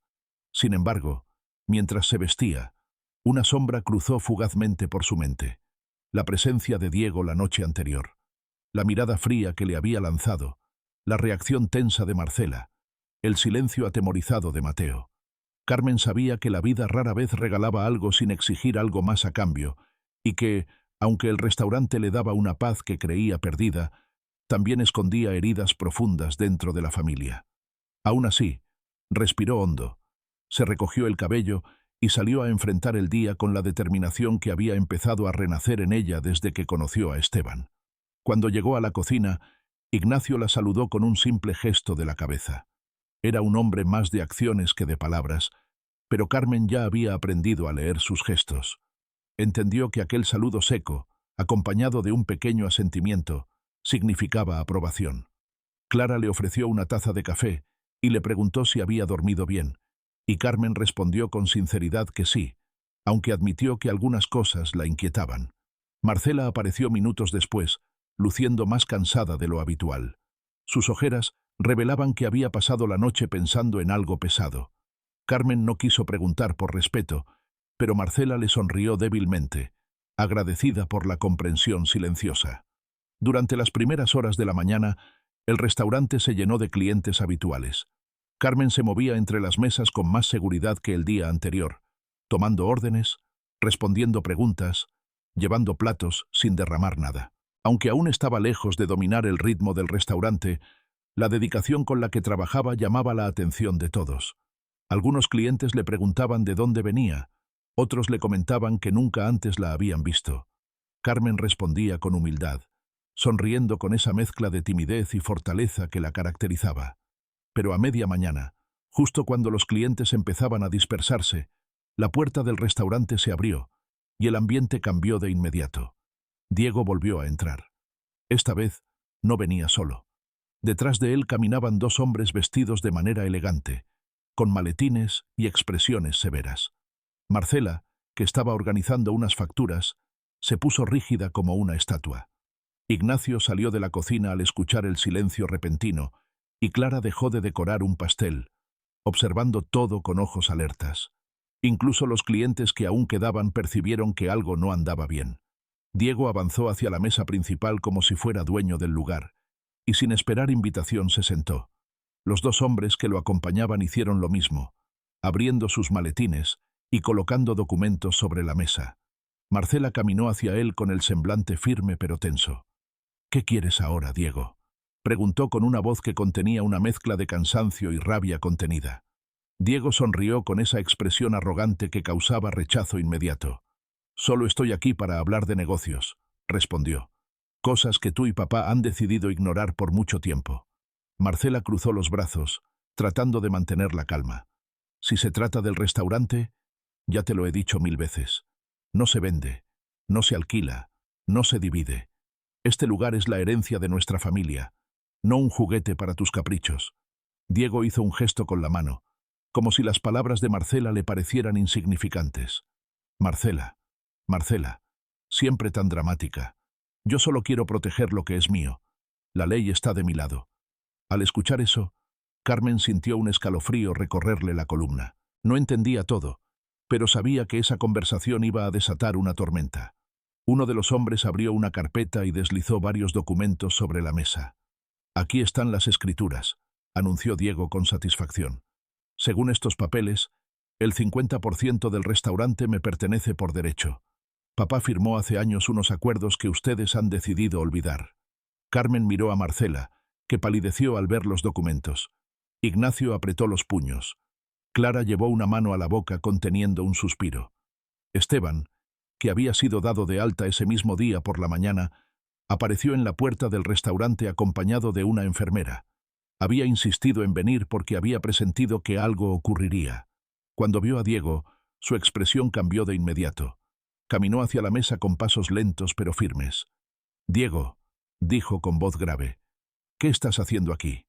Sin embargo, mientras se vestía, una sombra cruzó fugazmente por su mente. La presencia de Diego la noche anterior, la mirada fría que le había lanzado, la reacción tensa de Marcela, el silencio atemorizado de Mateo. Carmen sabía que la vida rara vez regalaba algo sin exigir algo más a cambio, y que, aunque el restaurante le daba una paz que creía perdida, también escondía heridas profundas dentro de la familia. Aún así, respiró hondo, se recogió el cabello y salió a enfrentar el día con la determinación que había empezado a renacer en ella desde que conoció a Esteban. Cuando llegó a la cocina, Ignacio la saludó con un simple gesto de la cabeza. Era un hombre más de acciones que de palabras, pero Carmen ya había aprendido a leer sus gestos. Entendió que aquel saludo seco, acompañado de un pequeño asentimiento, significaba aprobación. Clara le ofreció una taza de café y le preguntó si había dormido bien, y Carmen respondió con sinceridad que sí, aunque admitió que algunas cosas la inquietaban. Marcela apareció minutos después, luciendo más cansada de lo habitual. Sus ojeras revelaban que había pasado la noche pensando en algo pesado. Carmen no quiso preguntar por respeto, pero Marcela le sonrió débilmente, agradecida por la comprensión silenciosa. Durante las primeras horas de la mañana, el restaurante se llenó de clientes habituales. Carmen se movía entre las mesas con más seguridad que el día anterior, tomando órdenes, respondiendo preguntas, llevando platos sin derramar nada. Aunque aún estaba lejos de dominar el ritmo del restaurante, la dedicación con la que trabajaba llamaba la atención de todos. Algunos clientes le preguntaban de dónde venía, otros le comentaban que nunca antes la habían visto. Carmen respondía con humildad, sonriendo con esa mezcla de timidez y fortaleza que la caracterizaba. Pero a media mañana, justo cuando los clientes empezaban a dispersarse, la puerta del restaurante se abrió y el ambiente cambió de inmediato. Diego volvió a entrar. Esta vez no venía solo. Detrás de él caminaban dos hombres vestidos de manera elegante, con maletines y expresiones severas. Marcela, que estaba organizando unas facturas, se puso rígida como una estatua. Ignacio salió de la cocina al escuchar el silencio repentino, y Clara dejó de decorar un pastel, observando todo con ojos alertas. Incluso los clientes que aún quedaban percibieron que algo no andaba bien. Diego avanzó hacia la mesa principal como si fuera dueño del lugar, y sin esperar invitación se sentó. Los dos hombres que lo acompañaban hicieron lo mismo, abriendo sus maletines y colocando documentos sobre la mesa. Marcela caminó hacia él con el semblante firme pero tenso. «¿Qué quieres ahora, Diego?», preguntó con una voz que contenía una mezcla de cansancio y rabia contenida. Diego sonrió con esa expresión arrogante que causaba rechazo inmediato. «Solo estoy aquí para hablar de negocios», respondió. «Cosas que tú y papá han decidido ignorar por mucho tiempo». Marcela cruzó los brazos, tratando de mantener la calma. «Si se trata del restaurante, ya te lo he dicho 1000 veces. No se vende, no se alquila, no se divide. Este lugar es la herencia de nuestra familia, no un juguete para tus caprichos». Diego hizo un gesto con la mano, como si las palabras de Marcela le parecieran insignificantes. «Marcela, Marcela, siempre tan dramática. Yo solo quiero proteger lo que es mío. La ley está de mi lado». Al escuchar eso, Carmen sintió un escalofrío recorrerle la columna. No entendía todo, pero sabía que esa conversación iba a desatar una tormenta. Uno de los hombres abrió una carpeta y deslizó varios documentos sobre la mesa. «Aquí están las escrituras», anunció Diego con satisfacción. «Según estos papeles, el 50% del restaurante me pertenece por derecho. Papá firmó hace años unos acuerdos que ustedes han decidido olvidar». Carmen miró a Marcela, que palideció al ver los documentos. Ignacio apretó los puños. Clara llevó una mano a la boca conteniendo un suspiro. Esteban, que había sido dado de alta ese mismo día por la mañana, apareció en la puerta del restaurante acompañado de una enfermera. Había insistido en venir porque había presentido que algo ocurriría. Cuando vio a Diego, su expresión cambió de inmediato. Caminó hacia la mesa con pasos lentos pero firmes. «Diego», dijo con voz grave, «¿qué estás haciendo aquí?»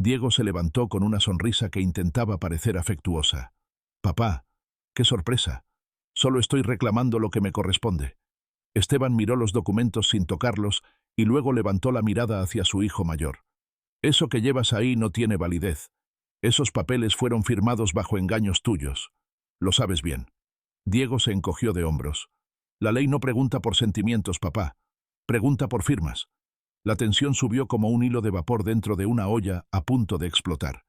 Diego se levantó con una sonrisa que intentaba parecer afectuosa. «Papá, qué sorpresa. Solo estoy reclamando lo que me corresponde». Esteban miró los documentos sin tocarlos y luego levantó la mirada hacia su hijo mayor. «Eso que llevas ahí no tiene validez. Esos papeles fueron firmados bajo engaños tuyos. Lo sabes bien». Diego se encogió de hombros. «La ley no pregunta por sentimientos, papá. Pregunta por firmas». La tensión subió como un hilo de vapor dentro de una olla a punto de explotar.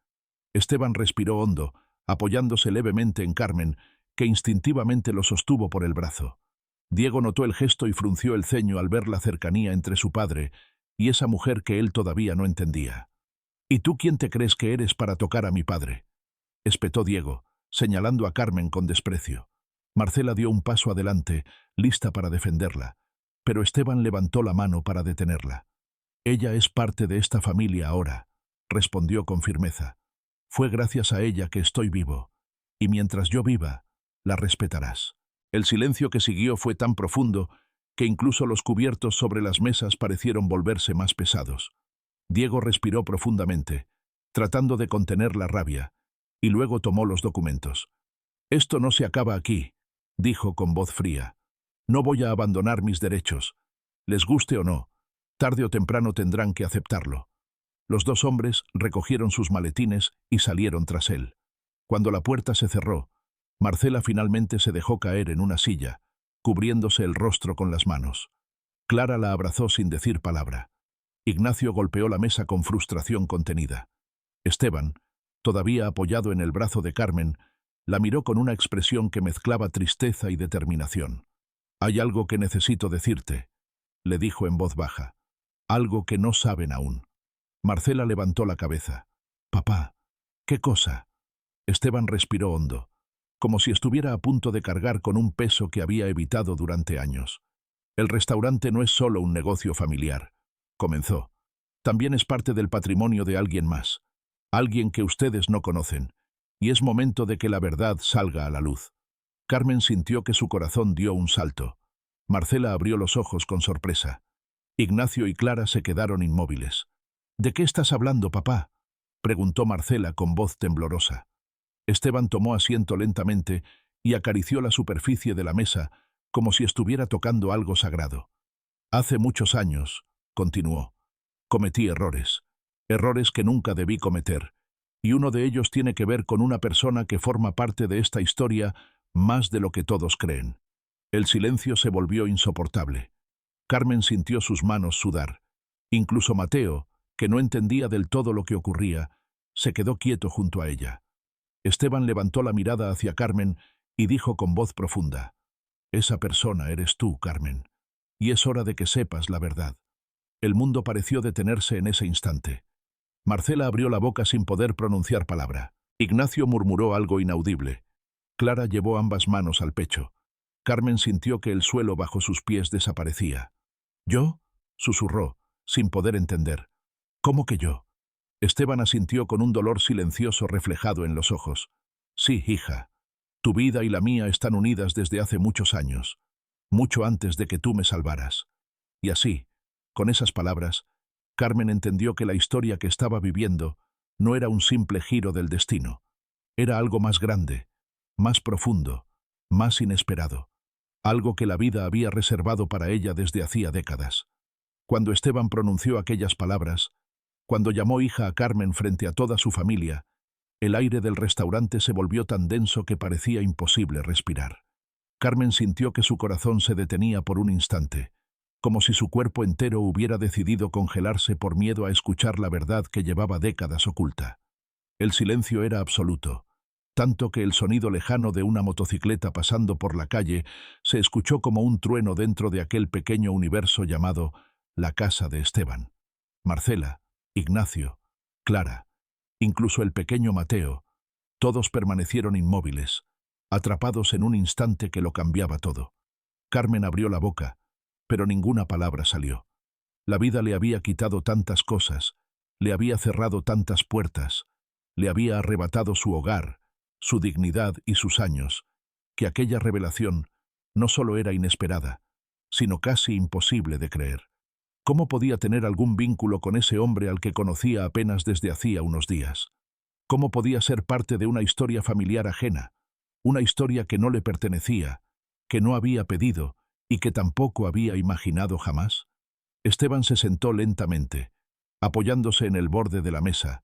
Esteban respiró hondo, apoyándose levemente en Carmen, que instintivamente lo sostuvo por el brazo. Diego notó el gesto y frunció el ceño al ver la cercanía entre su padre y esa mujer que él todavía no entendía. «¿Y tú quién te crees que eres para tocar a mi padre?», espetó Diego, señalando a Carmen con desprecio. Marcela dio un paso adelante, lista para defenderla, pero Esteban levantó la mano para detenerla. «Ella es parte de esta familia ahora», respondió con firmeza. «Fue gracias a ella que estoy vivo, y mientras yo viva, la respetarás». El silencio que siguió fue tan profundo que incluso los cubiertos sobre las mesas parecieron volverse más pesados. Diego respiró profundamente, tratando de contener la rabia, y luego tomó los documentos. «Esto no se acaba aquí», dijo con voz fría. «No voy a abandonar mis derechos. Les guste o no, tarde o temprano tendrán que aceptarlo». Los dos hombres recogieron sus maletines y salieron tras él. Cuando la puerta se cerró, Marcela finalmente se dejó caer en una silla, cubriéndose el rostro con las manos. Clara la abrazó sin decir palabra. Ignacio golpeó la mesa con frustración contenida. Esteban, todavía apoyado en el brazo de Carmen, la miró con una expresión que mezclaba tristeza y determinación. «Hay algo que necesito decirte», le dijo en voz baja. «Algo que no saben aún». Marcela levantó la cabeza. «Papá, ¿qué cosa?» Esteban respiró hondo, como si estuviera a punto de cargar con un peso que había evitado durante años. «El restaurante no es solo un negocio familiar», comenzó. «También es parte del patrimonio de alguien más, alguien que ustedes no conocen, y es momento de que la verdad salga a la luz». Carmen sintió que su corazón dio un salto. Marcela abrió los ojos con sorpresa. Ignacio y Clara se quedaron inmóviles. «¿De qué estás hablando, papá?», preguntó Marcela con voz temblorosa. Esteban tomó asiento lentamente y acarició la superficie de la mesa como si estuviera tocando algo sagrado. «Hace muchos años», continuó, «cometí errores que nunca debí cometer, y uno de ellos tiene que ver con una persona que forma parte de esta historia más de lo que todos creen». El silencio se volvió insoportable. Carmen sintió sus manos sudar. Incluso Mateo, que no entendía del todo lo que ocurría, se quedó quieto junto a ella. Esteban levantó la mirada hacia Carmen y dijo con voz profunda: «Esa persona eres tú, Carmen, y es hora de que sepas la verdad». El mundo pareció detenerse en ese instante. Marcela abrió la boca sin poder pronunciar palabra. Ignacio murmuró algo inaudible. Clara llevó ambas manos al pecho. Carmen sintió que el suelo bajo sus pies desaparecía. «¿Yo?», susurró, sin poder entender. «¿Cómo que yo?». Esteban asintió con un dolor silencioso reflejado en los ojos. «Sí, hija. Tu vida y la mía están unidas desde hace muchos años, mucho antes de que tú me salvaras». Y así, con esas palabras, Carmen entendió que la historia que estaba viviendo no era un simple giro del destino. Era algo más grande, más profundo, más inesperado. Algo que la vida había reservado para ella desde hacía décadas. Cuando Esteban pronunció aquellas palabras, cuando llamó hija a Carmen frente a toda su familia, El aire del restaurante se volvió tan denso que parecía imposible respirar. Carmen sintió que su corazón se detenía por un instante, como si su cuerpo entero hubiera decidido congelarse por miedo a escuchar la verdad que llevaba décadas oculta. El silencio era absoluto, tanto que el sonido lejano de una motocicleta pasando por la calle se escuchó como un trueno dentro de aquel pequeño universo llamado la casa de Esteban. Marcela, Ignacio, Clara, incluso el pequeño Mateo, todos permanecieron inmóviles, atrapados en un instante que lo cambiaba todo. Carmen abrió la boca, pero ninguna palabra salió. La vida le había quitado tantas cosas, le había cerrado tantas puertas, le había arrebatado su hogar, su dignidad y sus años, que aquella revelación no solo era inesperada, sino casi imposible de creer. ¿Cómo podía tener algún vínculo con ese hombre al que conocía apenas desde hacía unos días? ¿Cómo podía ser parte de una historia familiar ajena, una historia que no le pertenecía, que no había pedido y que tampoco había imaginado jamás? Esteban se sentó lentamente, apoyándose en el borde de la mesa,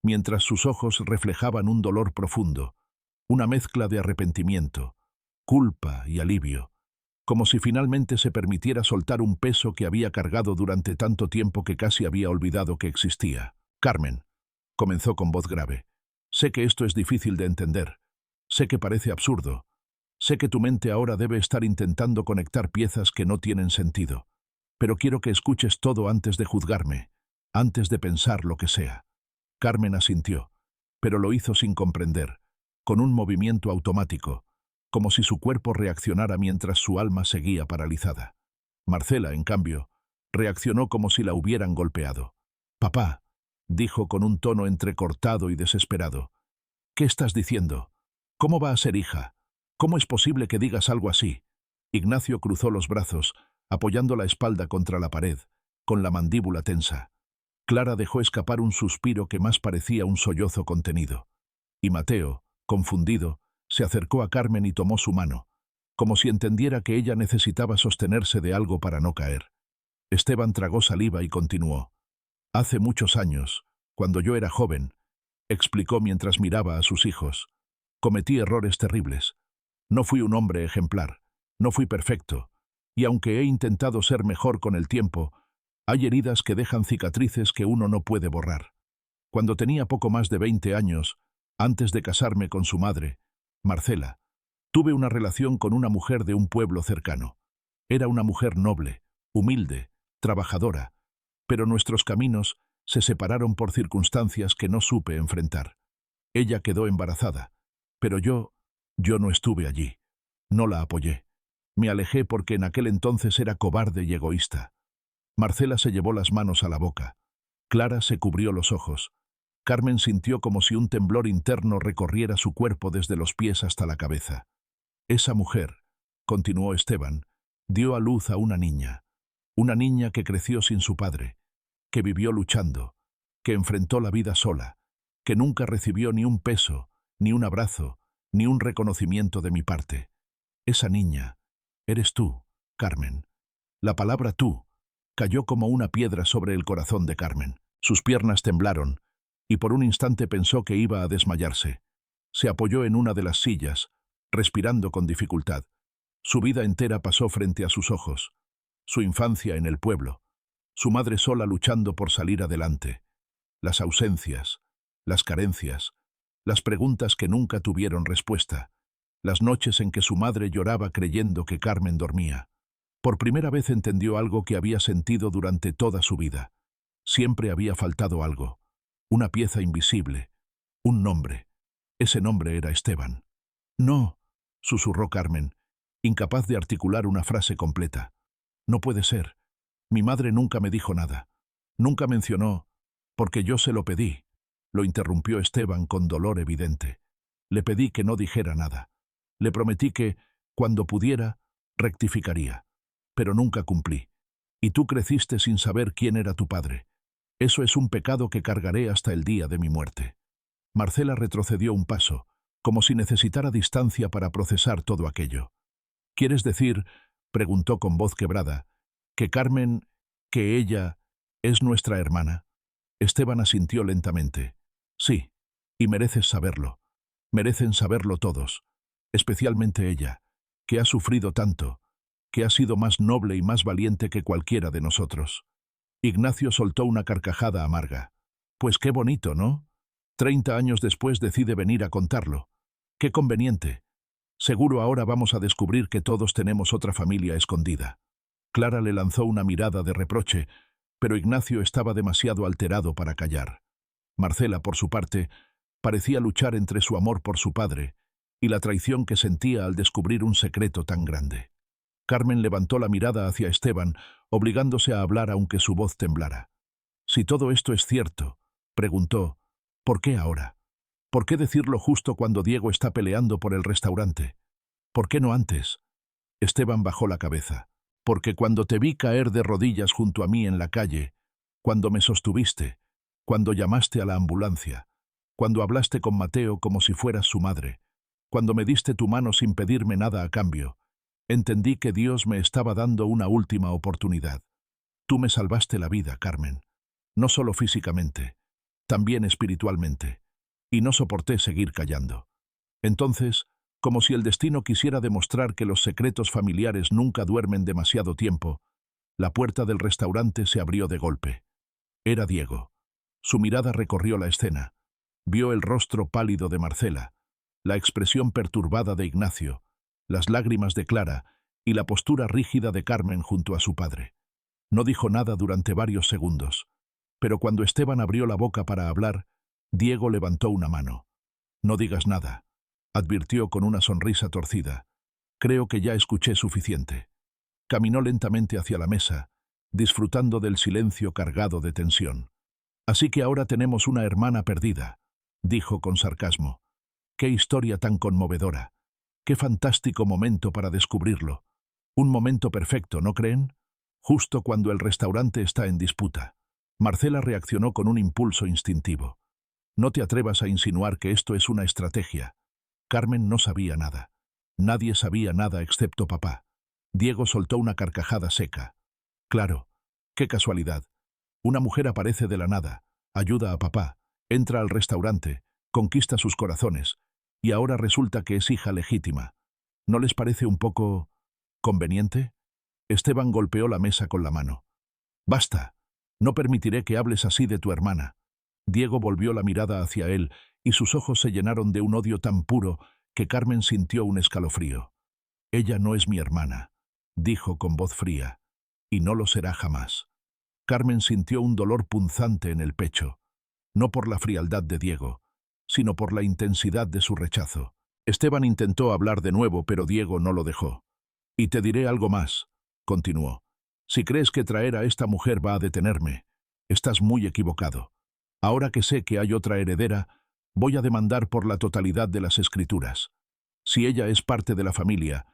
mientras sus ojos reflejaban un dolor profundo, una mezcla de arrepentimiento, culpa y alivio, como si finalmente se permitiera soltar un peso que había cargado durante tanto tiempo que casi había olvidado que existía. Carmen, comenzó con voz grave, sé que esto es difícil de entender, sé que parece absurdo, sé que tu mente ahora debe estar intentando conectar piezas que no tienen sentido, pero quiero que escuches todo antes de juzgarme, antes de pensar lo que sea. Carmen asintió, pero lo hizo sin comprender, con un movimiento automático, como si su cuerpo reaccionara mientras su alma seguía paralizada. Marcela, en cambio, reaccionó como si la hubieran golpeado. «Papá», dijo con un tono entrecortado y desesperado, «¿qué estás diciendo? ¿Cómo va a ser hija? ¿Cómo es posible que digas algo así?» Ignacio cruzó los brazos, apoyando la espalda contra la pared, con la mandíbula tensa. Clara dejó escapar un suspiro que más parecía un sollozo contenido. Y Mateo, confundido, se acercó a Carmen y tomó su mano, como si entendiera que ella necesitaba sostenerse de algo para no caer. Esteban tragó saliva y continuó. «Hace muchos años, cuando yo era joven», explicó mientras miraba a sus hijos, «cometí errores terribles. No fui un hombre ejemplar, no fui perfecto, y aunque he intentado ser mejor con el tiempo, hay heridas que dejan cicatrices que uno no puede borrar. Cuando tenía poco más de 20 años, antes de casarme con su madre, Marcela, tuve una relación con una mujer de un pueblo cercano. Era una mujer noble, humilde, trabajadora, pero nuestros caminos se separaron por circunstancias que no supe enfrentar. Ella quedó embarazada, pero yo no estuve allí. No la apoyé. Me alejé porque en aquel entonces era cobarde y egoísta». Marcela se llevó las manos a la boca. Clara se cubrió los ojos. Carmen sintió como si un temblor interno recorriera su cuerpo desde los pies hasta la cabeza. «Esa mujer», continuó Esteban, «dio a luz a una niña que creció sin su padre, que vivió luchando, que enfrentó la vida sola, que nunca recibió ni un peso, ni un abrazo, ni un reconocimiento de mi parte. Esa niña eres tú, Carmen». La palabra tú cayó como una piedra sobre el corazón de Carmen. Sus piernas temblaron, y por un instante pensó que iba a desmayarse. Se apoyó en una de las sillas, respirando con dificultad. Su vida entera pasó frente a sus ojos. Su infancia en el pueblo, su madre sola luchando por salir adelante, las ausencias, las carencias, las preguntas que nunca tuvieron respuesta, las noches en que su madre lloraba creyendo que Carmen dormía. Por primera vez entendió algo que había sentido durante toda su vida. Siempre había faltado algo, una pieza invisible, un nombre. Ese nombre era Esteban. «No», susurró Carmen, incapaz de articular una frase completa. «No puede ser. Mi madre nunca me dijo nada. Nunca mencionó, porque yo se lo pedí», lo interrumpió Esteban con dolor evidente. «Le pedí que no dijera nada. Le prometí que, cuando pudiera, rectificaría. Pero nunca cumplí. Y tú creciste sin saber quién era tu padre. Eso es un pecado que cargaré hasta el día de mi muerte». Marcela retrocedió un paso, como si necesitara distancia para procesar todo aquello. «¿Quieres decir», preguntó con voz quebrada, «que Carmen, que ella, es nuestra hermana?» Esteban asintió lentamente. «Sí, Y mereces saberlo. Merecen saberlo todos, especialmente ella, que ha sufrido tanto, que ha sido más noble y más valiente que cualquiera de nosotros. Ignacio soltó una carcajada amarga. Pues qué bonito, ¿no? 30 años después decide venir a contarlo. Qué conveniente. Seguro ahora vamos a descubrir que todos tenemos otra familia escondida. Clara le lanzó una mirada de reproche, pero Ignacio estaba demasiado alterado para callar. Marcela, por su parte, parecía luchar entre su amor por su padre y la traición que sentía al descubrir un secreto tan grande. Carmen levantó la mirada hacia Esteban, obligándose a hablar aunque su voz temblara. «Si todo esto es cierto», preguntó, «¿por qué ahora? ¿Por qué decirlo justo cuando Diego está peleando por el restaurante? ¿Por qué no antes?» Esteban bajó la cabeza. «Porque cuando te vi caer de rodillas junto a mí en la calle, cuando me sostuviste, cuando llamaste a la ambulancia, cuando hablaste con Mateo como si fueras su madre, cuando me diste tu mano sin pedirme nada a cambio, entendí que Dios me estaba dando una última oportunidad. Tú me salvaste la vida, Carmen, no solo físicamente, también espiritualmente, y no soporté seguir callando. Entonces, como si el destino quisiera demostrar que los secretos familiares nunca duermen demasiado tiempo, la puerta del restaurante se abrió de golpe. Era Diego. Su mirada recorrió la escena. Vio el rostro pálido de Marcela, la expresión perturbada de Ignacio, las lágrimas de Clara y la postura rígida de Carmen junto a su padre. No dijo nada durante varios segundos, pero cuando Esteban abrió la boca para hablar, Diego levantó una mano. «No digas nada», advirtió con una sonrisa torcida. «Creo que ya escuché suficiente». Caminó lentamente hacia la mesa, disfrutando del silencio cargado de tensión. «Así que ahora tenemos una hermana perdida», dijo con sarcasmo. «Qué historia tan conmovedora. Qué fantástico momento para descubrirlo. Un momento perfecto, ¿no creen? Justo cuando el restaurante está en disputa». Marcela reaccionó con un impulso instintivo. «No te atrevas a insinuar que esto es una estrategia». Carmen no sabía nada. Nadie sabía nada excepto papá. Diego soltó una carcajada seca. «Claro, qué casualidad. Una mujer aparece de la nada, ayuda a papá, entra al restaurante, conquista sus corazones, y ahora resulta que es hija legítima. ¿No les parece un poco conveniente?» Esteban golpeó la mesa con la mano. «Basta. No permitiré que hables así de tu hermana». Diego volvió la mirada hacia él y sus ojos se llenaron de un odio tan puro que Carmen sintió un escalofrío. «Ella no es mi hermana», dijo con voz fría, «y no lo será jamás». Carmen sintió un dolor punzante en el pecho, no por la frialdad de Diego, sino por la intensidad de su rechazo. Esteban intentó hablar de nuevo, pero Diego no lo dejó. «Y te diré algo más», continuó. «Si crees que traer a esta mujer va a detenerme, estás muy equivocado. Ahora que sé que hay otra heredera, voy a demandar por la totalidad de las escrituras. Si ella es parte de la familia,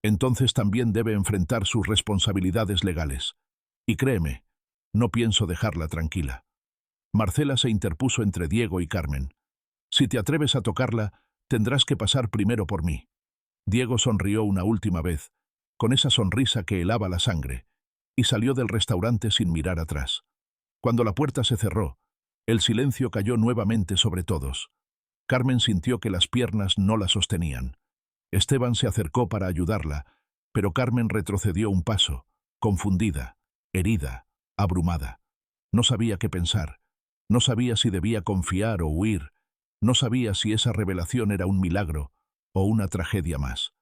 entonces también debe enfrentar sus responsabilidades legales. Y créeme, no pienso dejarla tranquila». Marcela se interpuso entre Diego y Carmen. «Si te atreves a tocarla, tendrás que pasar primero por mí». Diego sonrió una última vez, con esa sonrisa que helaba la sangre, y salió del restaurante sin mirar atrás. Cuando la puerta se cerró, el silencio cayó nuevamente sobre todos. Carmen sintió que las piernas no la sostenían. Esteban se acercó para ayudarla, pero Carmen retrocedió un paso, confundida, herida, abrumada. No sabía qué pensar. No sabía si debía confiar o huir. No sabía si esa revelación era un milagro o una tragedia más.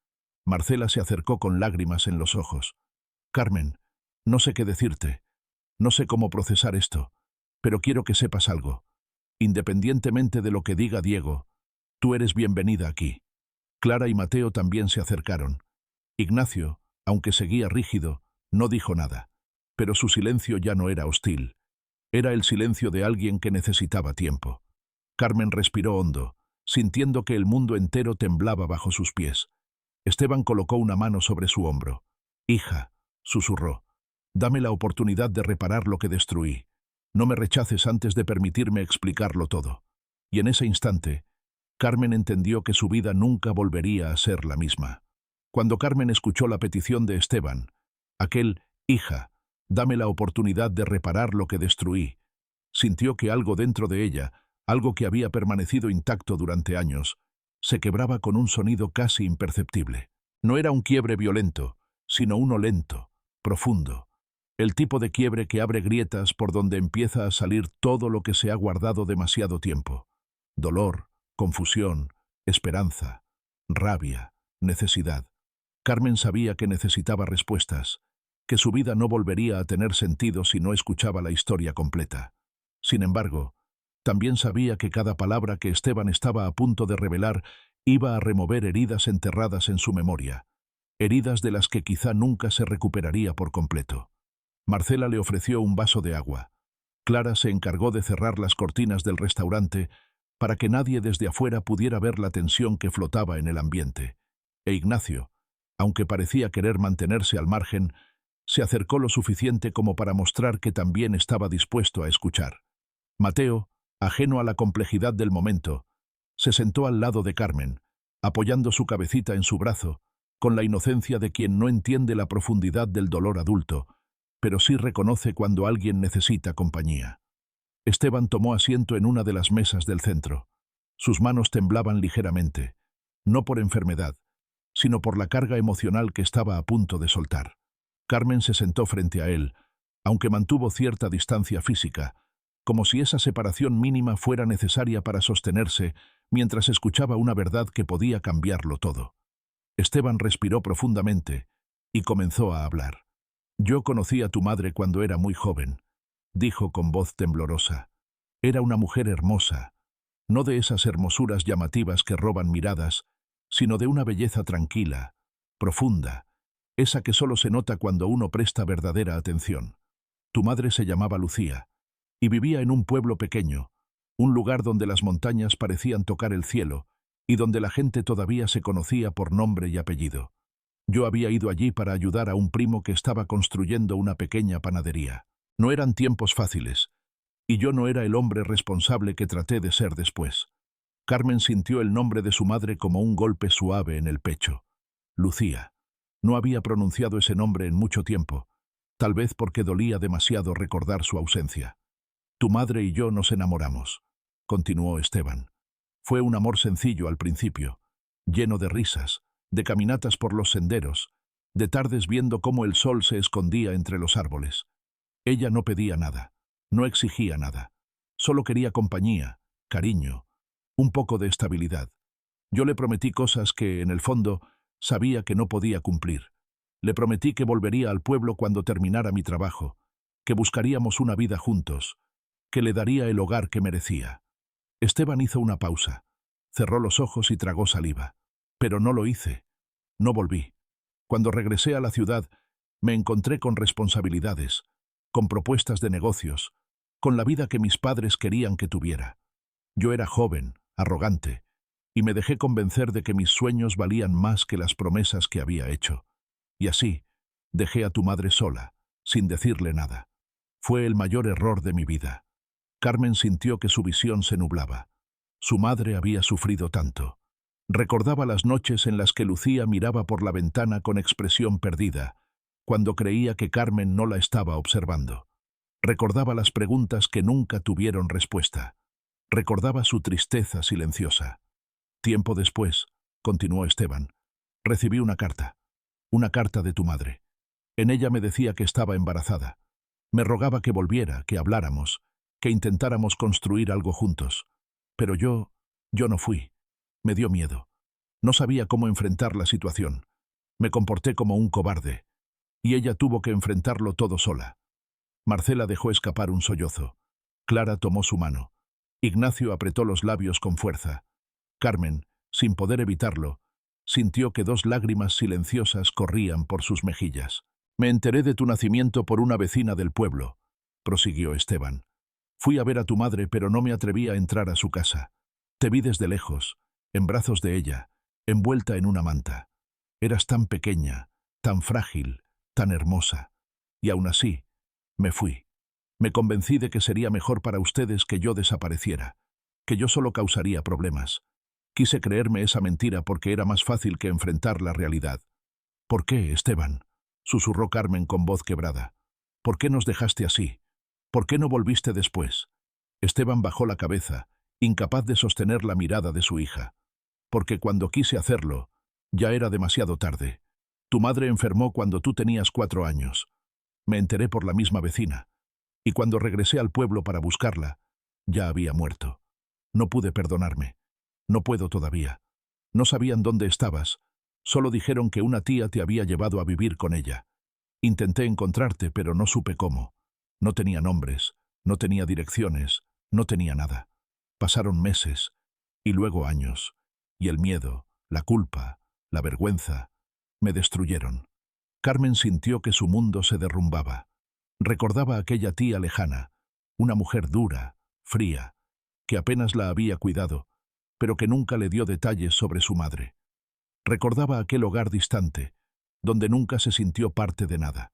Marcela se acercó con lágrimas en los ojos. «Carmen, no sé qué decirte. No sé cómo procesar esto, pero quiero que sepas algo. Independientemente de lo que diga Diego, tú eres bienvenida aquí». Clara y Mateo también se acercaron. Ignacio, aunque seguía rígido, no dijo nada, pero su silencio ya no era hostil. Era el silencio de alguien que necesitaba tiempo. Carmen respiró hondo, sintiendo que el mundo entero temblaba bajo sus pies. Esteban colocó una mano sobre su hombro. «Hija», susurró, «dame la oportunidad de reparar lo que destruí. No me rechaces antes de permitirme explicarlo todo». Y en ese instante, Carmen entendió que su vida nunca volvería a ser la misma. Cuando Carmen escuchó la petición de Esteban, aquel «hija, dame la oportunidad de reparar lo que destruí», sintió que algo dentro de ella, Algo que había permanecido intacto durante años, se quebraba con un sonido casi imperceptible. No era un quiebre violento, sino uno lento, profundo. El tipo de quiebre que abre grietas por donde empieza a salir todo lo que se ha guardado demasiado tiempo. Dolor, confusión, esperanza, rabia, necesidad. Carmen sabía que necesitaba respuestas, que su vida no volvería a tener sentido si no escuchaba la historia completa. Sin embargo, también sabía que cada palabra que Esteban estaba a punto de revelar iba a remover heridas enterradas en su memoria, heridas de las que quizá nunca se recuperaría por completo. Marcela le ofreció un vaso de agua. Clara se encargó de cerrar las cortinas del restaurante para que nadie desde afuera pudiera ver la tensión que flotaba en el ambiente. E Ignacio, aunque parecía querer mantenerse al margen, se acercó lo suficiente como para mostrar que también estaba dispuesto a escuchar. Mateo, ajeno a la complejidad del momento, se sentó al lado de Carmen, apoyando su cabecita en su brazo, con la inocencia de quien no entiende la profundidad del dolor adulto, pero sí reconoce cuando alguien necesita compañía. Esteban tomó asiento en una de las mesas del centro. Sus manos temblaban ligeramente, no por enfermedad, sino por la carga emocional que estaba a punto de soltar. Carmen se sentó frente a él, aunque mantuvo cierta distancia física, como si esa separación mínima fuera necesaria para sostenerse mientras escuchaba una verdad que podía cambiarlo todo. Esteban respiró profundamente y comenzó a hablar. «Yo conocí a tu madre cuando era muy joven», dijo con voz temblorosa. «Era una mujer hermosa, no de esas hermosuras llamativas que roban miradas, sino de una belleza tranquila, profunda, esa que solo se nota cuando uno presta verdadera atención. Tu madre se llamaba Lucía, y vivía en un pueblo pequeño, un lugar donde las montañas parecían tocar el cielo, y donde la gente todavía se conocía por nombre y apellido. Yo había ido allí para ayudar a un primo que estaba construyendo una pequeña panadería. No eran tiempos fáciles, y yo no era el hombre responsable que traté de ser después». Carmen sintió el nombre de su madre como un golpe suave en el pecho. Lucía. No había pronunciado ese nombre en mucho tiempo, tal vez porque dolía demasiado recordar su ausencia. «Tu madre y yo nos enamoramos», continuó Esteban. «Fue un amor sencillo al principio, lleno de risas, de caminatas por los senderos, de tardes viendo cómo el sol se escondía entre los árboles. Ella no pedía nada, no exigía nada, solo quería compañía, cariño, un poco de estabilidad. Yo le prometí cosas que, en el fondo, sabía que no podía cumplir. Le prometí que volvería al pueblo cuando terminara mi trabajo, que buscaríamos una vida juntos, que le daría el hogar que merecía». Esteban hizo una pausa, cerró los ojos y tragó saliva. «Pero no lo hice. No volví. Cuando regresé a la ciudad, me encontré con responsabilidades, con propuestas de negocios, con la vida que mis padres querían que tuviera. Yo era joven, arrogante, y me dejé convencer de que mis sueños valían más que las promesas que había hecho. Y así, dejé a tu madre sola, sin decirle nada. Fue el mayor error de mi vida». Carmen sintió que su visión se nublaba. Su madre había sufrido tanto. Recordaba las noches en las que Lucía miraba por la ventana con expresión perdida, cuando creía que Carmen no la estaba observando. Recordaba las preguntas que nunca tuvieron respuesta. Recordaba su tristeza silenciosa. «Tiempo después», continuó Esteban, «recibí una carta de tu madre. En ella me decía que estaba embarazada. Me rogaba que volviera, que habláramos, que intentáramos construir algo juntos. Pero yo no fui. Me dio miedo. No sabía cómo enfrentar la situación. Me comporté como un cobarde. Y ella tuvo que enfrentarlo todo sola». Marcela dejó escapar un sollozo. Clara tomó su mano. Ignacio apretó los labios con fuerza. Carmen, sin poder evitarlo, sintió que 2 lágrimas silenciosas corrían por sus mejillas. «Me enteré de tu nacimiento por una vecina del pueblo», prosiguió Esteban. «Fui a ver a tu madre, pero no me atreví a entrar a su casa. Te vi desde lejos, en brazos de ella, envuelta en una manta. Eras tan pequeña, tan frágil, tan hermosa. Y aún así, me fui. Me convencí de que sería mejor para ustedes que yo desapareciera, que yo solo causaría problemas. Quise creerme esa mentira porque era más fácil que enfrentar la realidad». «¿Por qué, Esteban?», susurró Carmen con voz quebrada. «¿Por qué nos dejaste así? ¿Por qué no volviste después?». Esteban bajó la cabeza incapaz de sostener la mirada de su hija. Porque cuando quise hacerlo, ya era demasiado tarde. Tu madre enfermó cuando tú tenías 4 años. Me enteré por la misma vecina. Y cuando regresé al pueblo para buscarla, ya había muerto. No pude perdonarme. No puedo todavía. No sabían dónde estabas. Solo dijeron que una tía te había llevado a vivir con ella. Intenté encontrarte, pero no supe cómo. No tenía nombres, no tenía direcciones, no tenía nada. Pasaron meses, y luego años. Y el miedo, la culpa, la vergüenza, me destruyeron. Carmen sintió que su mundo se derrumbaba. Recordaba a aquella tía lejana, una mujer dura, fría, que apenas la había cuidado, pero que nunca le dio detalles sobre su madre. Recordaba aquel hogar distante, donde nunca se sintió parte de nada.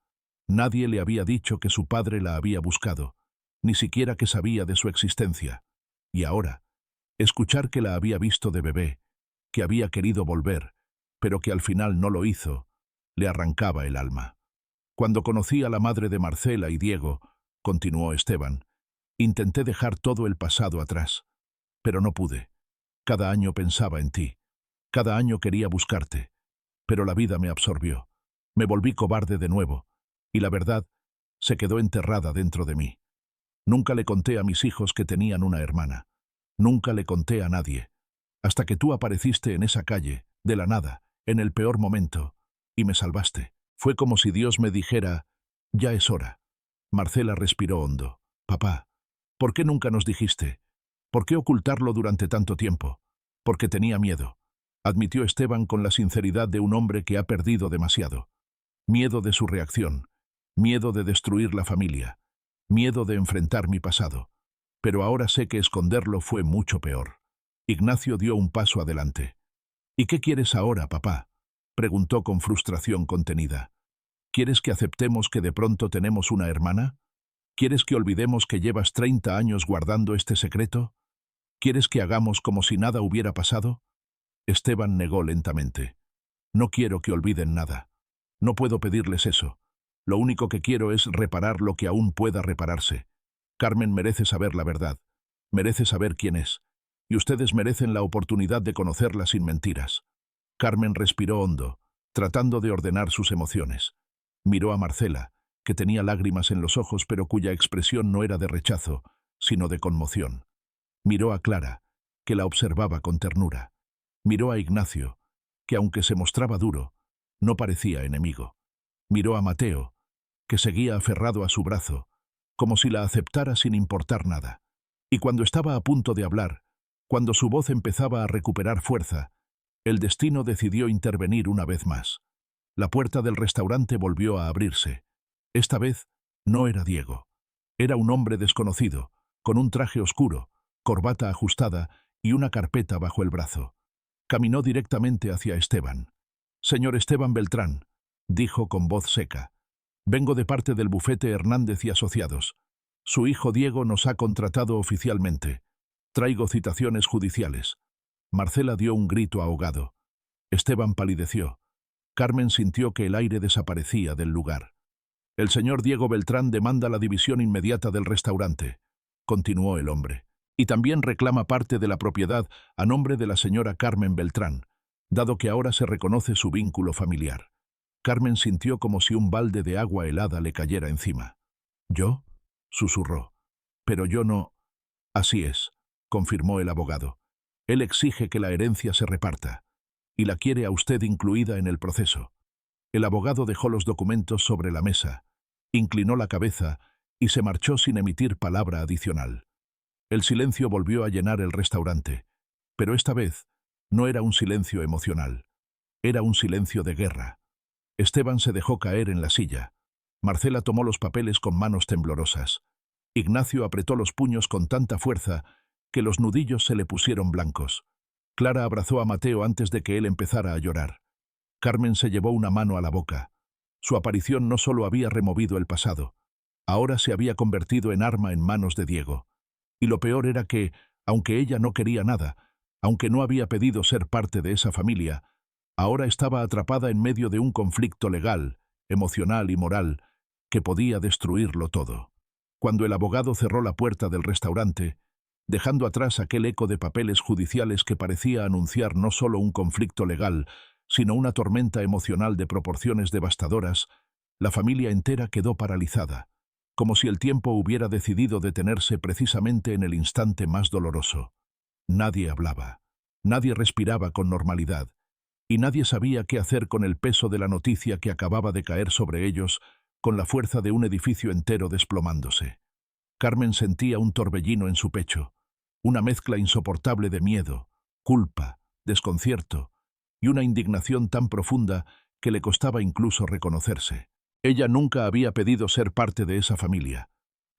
Nadie le había dicho que su padre la había buscado, ni siquiera que sabía de su existencia. Y ahora, escuchar que la había visto de bebé, que había querido volver, pero que al final no lo hizo, le arrancaba el alma. Cuando conocí a la madre de Marcela y Diego, continuó Esteban, intenté dejar todo el pasado atrás, pero no pude. Cada año pensaba en ti. Cada año quería buscarte, pero la vida me absorbió. Me volví cobarde de nuevo, y la verdad se quedó enterrada dentro de mí. Nunca le conté a mis hijos que tenían una hermana. Nunca le conté a nadie. Hasta que tú apareciste en esa calle, de la nada, en el peor momento, y me salvaste. Fue como si Dios me dijera, ya es hora. Marcela respiró hondo. Papá, ¿por qué nunca nos dijiste? ¿Por qué ocultarlo durante tanto tiempo? Porque tenía miedo, admitió Esteban con la sinceridad de un hombre que ha perdido demasiado. Miedo de su reacción, miedo de destruir la familia, miedo de enfrentar mi pasado. Pero ahora sé que esconderlo fue mucho peor. Ignacio dio un paso adelante. ¿Y qué quieres ahora, papá?, preguntó con frustración contenida. ¿Quieres que aceptemos que de pronto tenemos una hermana? ¿Quieres que olvidemos que llevas 30 años guardando este secreto? ¿Quieres que hagamos como si nada hubiera pasado? Esteban negó lentamente. No quiero que olviden nada. No puedo pedirles eso. Lo único que quiero es reparar lo que aún pueda repararse. Carmen merece saber la verdad. Merece saber quién es. Y ustedes merecen la oportunidad de conocerla sin mentiras. Carmen respiró hondo, tratando de ordenar sus emociones. Miró a Marcela, que tenía lágrimas en los ojos pero cuya expresión no era de rechazo, sino de conmoción. Miró a Clara, que la observaba con ternura. Miró a Ignacio, que aunque se mostraba duro, no parecía enemigo. Miró a Mateo, que seguía aferrado a su brazo, como si la aceptara sin importar nada. Y cuando estaba a punto de hablar, cuando su voz empezaba a recuperar fuerza, el destino decidió intervenir una vez más. La puerta del restaurante volvió a abrirse. Esta vez no era Diego. Era un hombre desconocido, con un traje oscuro, corbata ajustada y una carpeta bajo el brazo. Caminó directamente hacia Esteban. «Señor Esteban Beltrán», dijo con voz seca, «vengo de parte del bufete Hernández y Asociados. Su hijo Diego nos ha contratado oficialmente. Traigo citaciones judiciales». Marcela dio un grito ahogado. Esteban palideció. Carmen sintió que el aire desaparecía del lugar. «El señor Diego Beltrán demanda la división inmediata del restaurante», continuó el hombre. «Y también reclama parte de la propiedad a nombre de la señora Carmen Beltrán, dado que ahora se reconoce su vínculo familiar». Carmen sintió como si un balde de agua helada le cayera encima. «¿Yo?», susurró. «Pero yo no». «Así es», confirmó el abogado. «Él exige que la herencia se reparta, y la quiere a usted incluida en el proceso». El abogado dejó los documentos sobre la mesa, inclinó la cabeza y se marchó sin emitir palabra adicional. El silencio volvió a llenar el restaurante, pero esta vez no era un silencio emocional, era un silencio de guerra. Esteban se dejó caer en la silla. Marcela tomó los papeles con manos temblorosas. Ignacio apretó los puños con tanta fuerza que los nudillos se le pusieron blancos. Clara abrazó a Mateo antes de que él empezara a llorar. Carmen se llevó una mano a la boca. Su aparición no solo había removido el pasado, ahora se había convertido en arma en manos de Diego. Y lo peor era que, aunque ella no quería nada, aunque no había pedido ser parte de esa familia, ahora estaba atrapada en medio de un conflicto legal, emocional y moral, que podía destruirlo todo. Cuando el abogado cerró la puerta del restaurante, dejando atrás aquel eco de papeles judiciales que parecía anunciar no solo un conflicto legal, sino una tormenta emocional de proporciones devastadoras. La familia entera quedó paralizada, como si el tiempo hubiera decidido detenerse precisamente en el instante más doloroso. Nadie hablaba, nadie respiraba con normalidad, y nadie sabía qué hacer con el peso de la noticia que acababa de caer sobre ellos, con la fuerza de un edificio entero desplomándose. Carmen sentía un torbellino en su pecho, una mezcla insoportable de miedo, culpa, desconcierto y una indignación tan profunda que le costaba incluso reconocerse. Ella nunca había pedido ser parte de esa familia,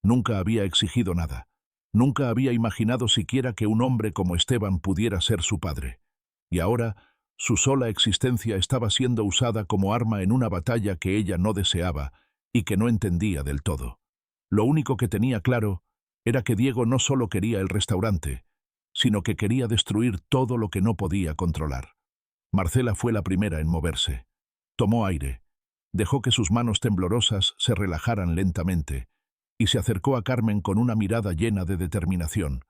nunca había exigido nada, nunca había imaginado siquiera que un hombre como Esteban pudiera ser su padre. Y ahora, su sola existencia estaba siendo usada como arma en una batalla que ella no deseaba y que no entendía del todo. Lo único que tenía claro era que Diego no solo quería el restaurante, sino que quería destruir todo lo que no podía controlar. Marcela fue la primera en moverse. Tomó aire, dejó que sus manos temblorosas se relajaran lentamente y se acercó a Carmen con una mirada llena de determinación,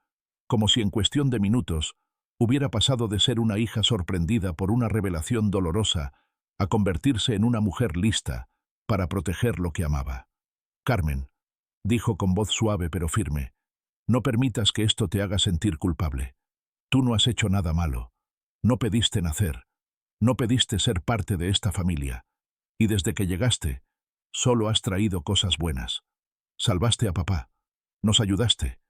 como si en cuestión de minutos hubiera pasado de ser una hija sorprendida por una revelación dolorosa a convertirse en una mujer lista para proteger lo que amaba. «Carmen», dijo con voz suave pero firme, «no permitas que esto te haga sentir culpable. Tú no has hecho nada malo. No pediste nacer. No pediste ser parte de esta familia. Y desde que llegaste, solo has traído cosas buenas. Salvaste a papá. Nos ayudaste.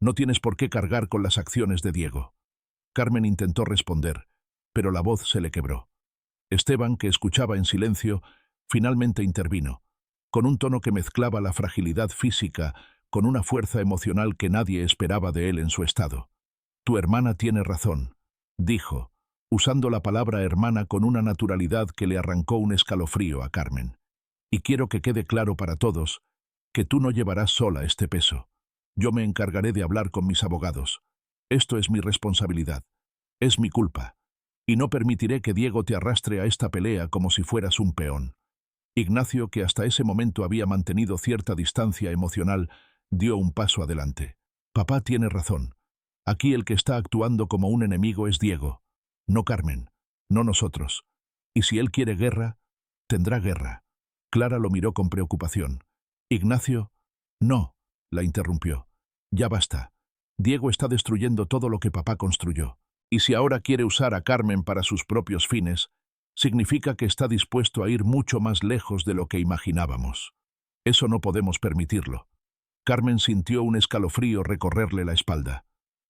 No tienes por qué cargar con las acciones de Diego». Carmen intentó responder, pero la voz se le quebró. Esteban, que escuchaba en silencio, finalmente intervino, con un tono que mezclaba la fragilidad física con una fuerza emocional que nadie esperaba de él en su estado. «Tu hermana tiene razón», dijo, usando la palabra hermana con una naturalidad que le arrancó un escalofrío a Carmen. «Y quiero que quede claro para todos que tú no llevarás sola este peso. Yo me encargaré de hablar con mis abogados. Esto es mi responsabilidad. Es mi culpa. Y no permitiré que Diego te arrastre a esta pelea como si fueras un peón». Ignacio, que hasta ese momento había mantenido cierta distancia emocional, dio un paso adelante. «Papá tiene razón. Aquí el que está actuando como un enemigo es Diego, no Carmen, no nosotros. Y si él quiere guerra, tendrá guerra». Clara lo miró con preocupación. «Ignacio». «No», la interrumpió. «Ya basta. Diego está destruyendo todo lo que papá construyó. Y si ahora quiere usar a Carmen para sus propios fines, significa que está dispuesto a ir mucho más lejos de lo que imaginábamos. Eso no podemos permitirlo». Carmen sintió un escalofrío recorrerle la espalda.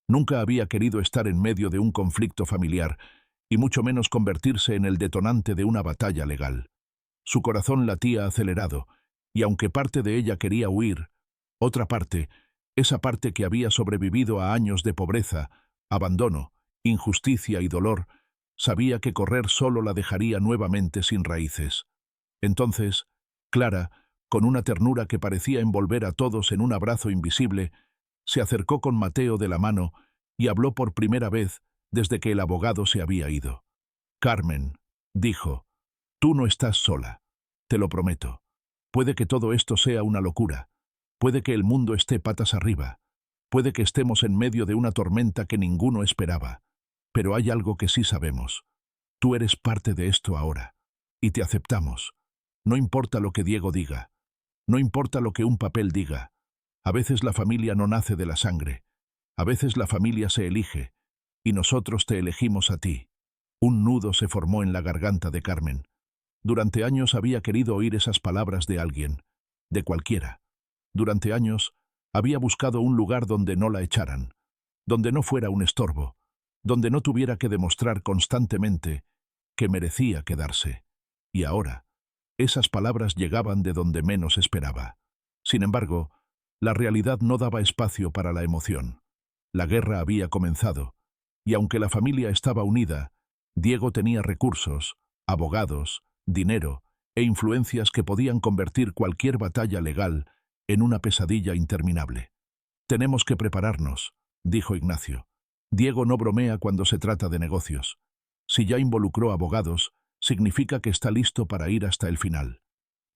Nunca había querido estar en medio de un conflicto familiar, y mucho menos convertirse en el detonante de una batalla legal. Su corazón latía acelerado, y aunque parte de ella quería huir, otra parte, esa parte que había sobrevivido a años de pobreza, abandono, injusticia y dolor, sabía que correr solo la dejaría nuevamente sin raíces. Entonces, Clara, con una ternura que parecía envolver a todos en un abrazo invisible, se acercó con Mateo de la mano y habló por primera vez desde que el abogado se había ido. «Carmen», dijo, «tú no estás sola. Te lo prometo. Puede que todo esto sea una locura. Puede que el mundo esté patas arriba. Puede que estemos en medio de una tormenta que ninguno esperaba. Pero hay algo que sí sabemos. Tú eres parte de esto ahora. Y te aceptamos. No importa lo que Diego diga. No importa lo que un papel diga. A veces la familia no nace de la sangre. A veces la familia se elige. Y nosotros te elegimos a ti». Un nudo se formó en la garganta de Carmen. Durante años había querido oír esas palabras de alguien, de cualquiera. Durante años había buscado un lugar donde no la echaran, donde no fuera un estorbo, donde no tuviera que demostrar constantemente que merecía quedarse. Y ahora, esas palabras llegaban de donde menos esperaba. Sin embargo, la realidad no daba espacio para la emoción. La guerra había comenzado, y aunque la familia estaba unida, Diego tenía recursos, abogados, dinero e influencias que podían convertir cualquier batalla legal en una pesadilla interminable. «Tenemos que prepararnos», dijo Ignacio. «Diego no bromea cuando se trata de negocios. Si ya involucró abogados, significa que está listo para ir hasta el final».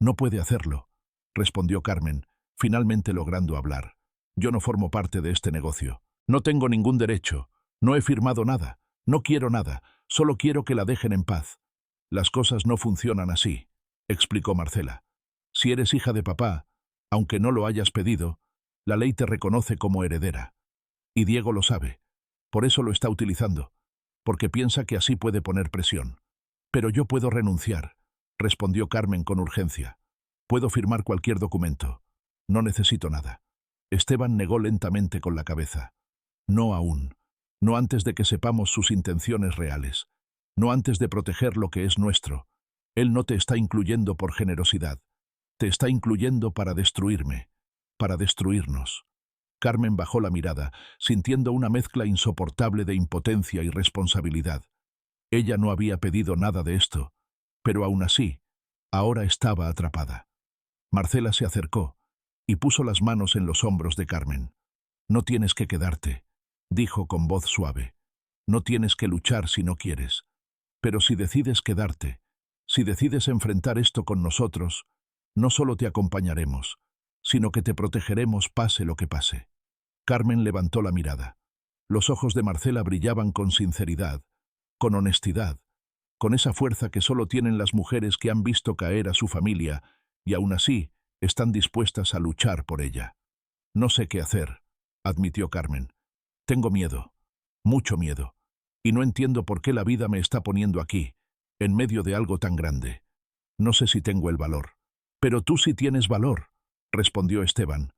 «No puede hacerlo», respondió Carmen, finalmente logrando hablar. «Yo no formo parte de este negocio. No tengo ningún derecho. No he firmado nada. No quiero nada. Solo quiero que la dejen en paz. Las cosas no funcionan así, explicó Marcela. Si eres hija de papá, aunque no lo hayas pedido, la ley te reconoce como heredera. Y Diego lo sabe. Por eso lo está utilizando. Porque piensa que así puede poner presión. Pero yo puedo renunciar, respondió Carmen con urgencia. Puedo firmar cualquier documento. No necesito nada. Esteban negó lentamente con la cabeza. No aún. No antes de que sepamos sus intenciones reales. No antes de proteger lo que es nuestro. Él no te está incluyendo por generosidad. Te está incluyendo para destruirme. Para destruirnos. Carmen bajó la mirada, sintiendo una mezcla insoportable de impotencia y responsabilidad. Ella no había pedido nada de esto, pero aún así, ahora estaba atrapada. Marcela se acercó y puso las manos en los hombros de Carmen. No tienes que quedarte, dijo con voz suave. No tienes que luchar si no quieres. Pero si decides quedarte, si decides enfrentar esto con nosotros, no solo te acompañaremos, sino que te protegeremos pase lo que pase. Carmen levantó la mirada. Los ojos de Marcela brillaban con sinceridad, con honestidad, con esa fuerza que solo tienen las mujeres que han visto caer a su familia y aún así están dispuestas a luchar por ella. No sé qué hacer, admitió Carmen. Tengo miedo, mucho miedo, y no entiendo por qué la vida me está poniendo aquí, en medio de algo tan grande. No sé si tengo el valor. Pero tú sí tienes valor, respondió Esteban.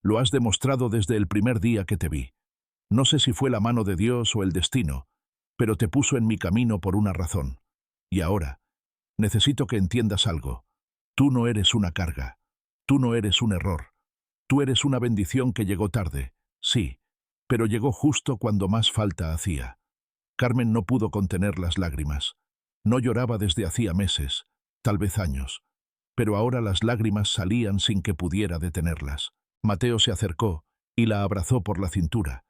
Lo has demostrado desde el primer día que te vi. No sé si fue la mano de Dios o el destino, pero te puso en mi camino por una razón. Y ahora, necesito que entiendas algo. Tú no eres una carga. Tú no eres un error. Tú eres una bendición que llegó tarde, sí, pero llegó justo cuando más falta hacía. Carmen no pudo contener las lágrimas. No lloraba desde hacía meses, tal vez años, pero ahora las lágrimas salían sin que pudiera detenerlas. Mateo se acercó y la abrazó por la cintura,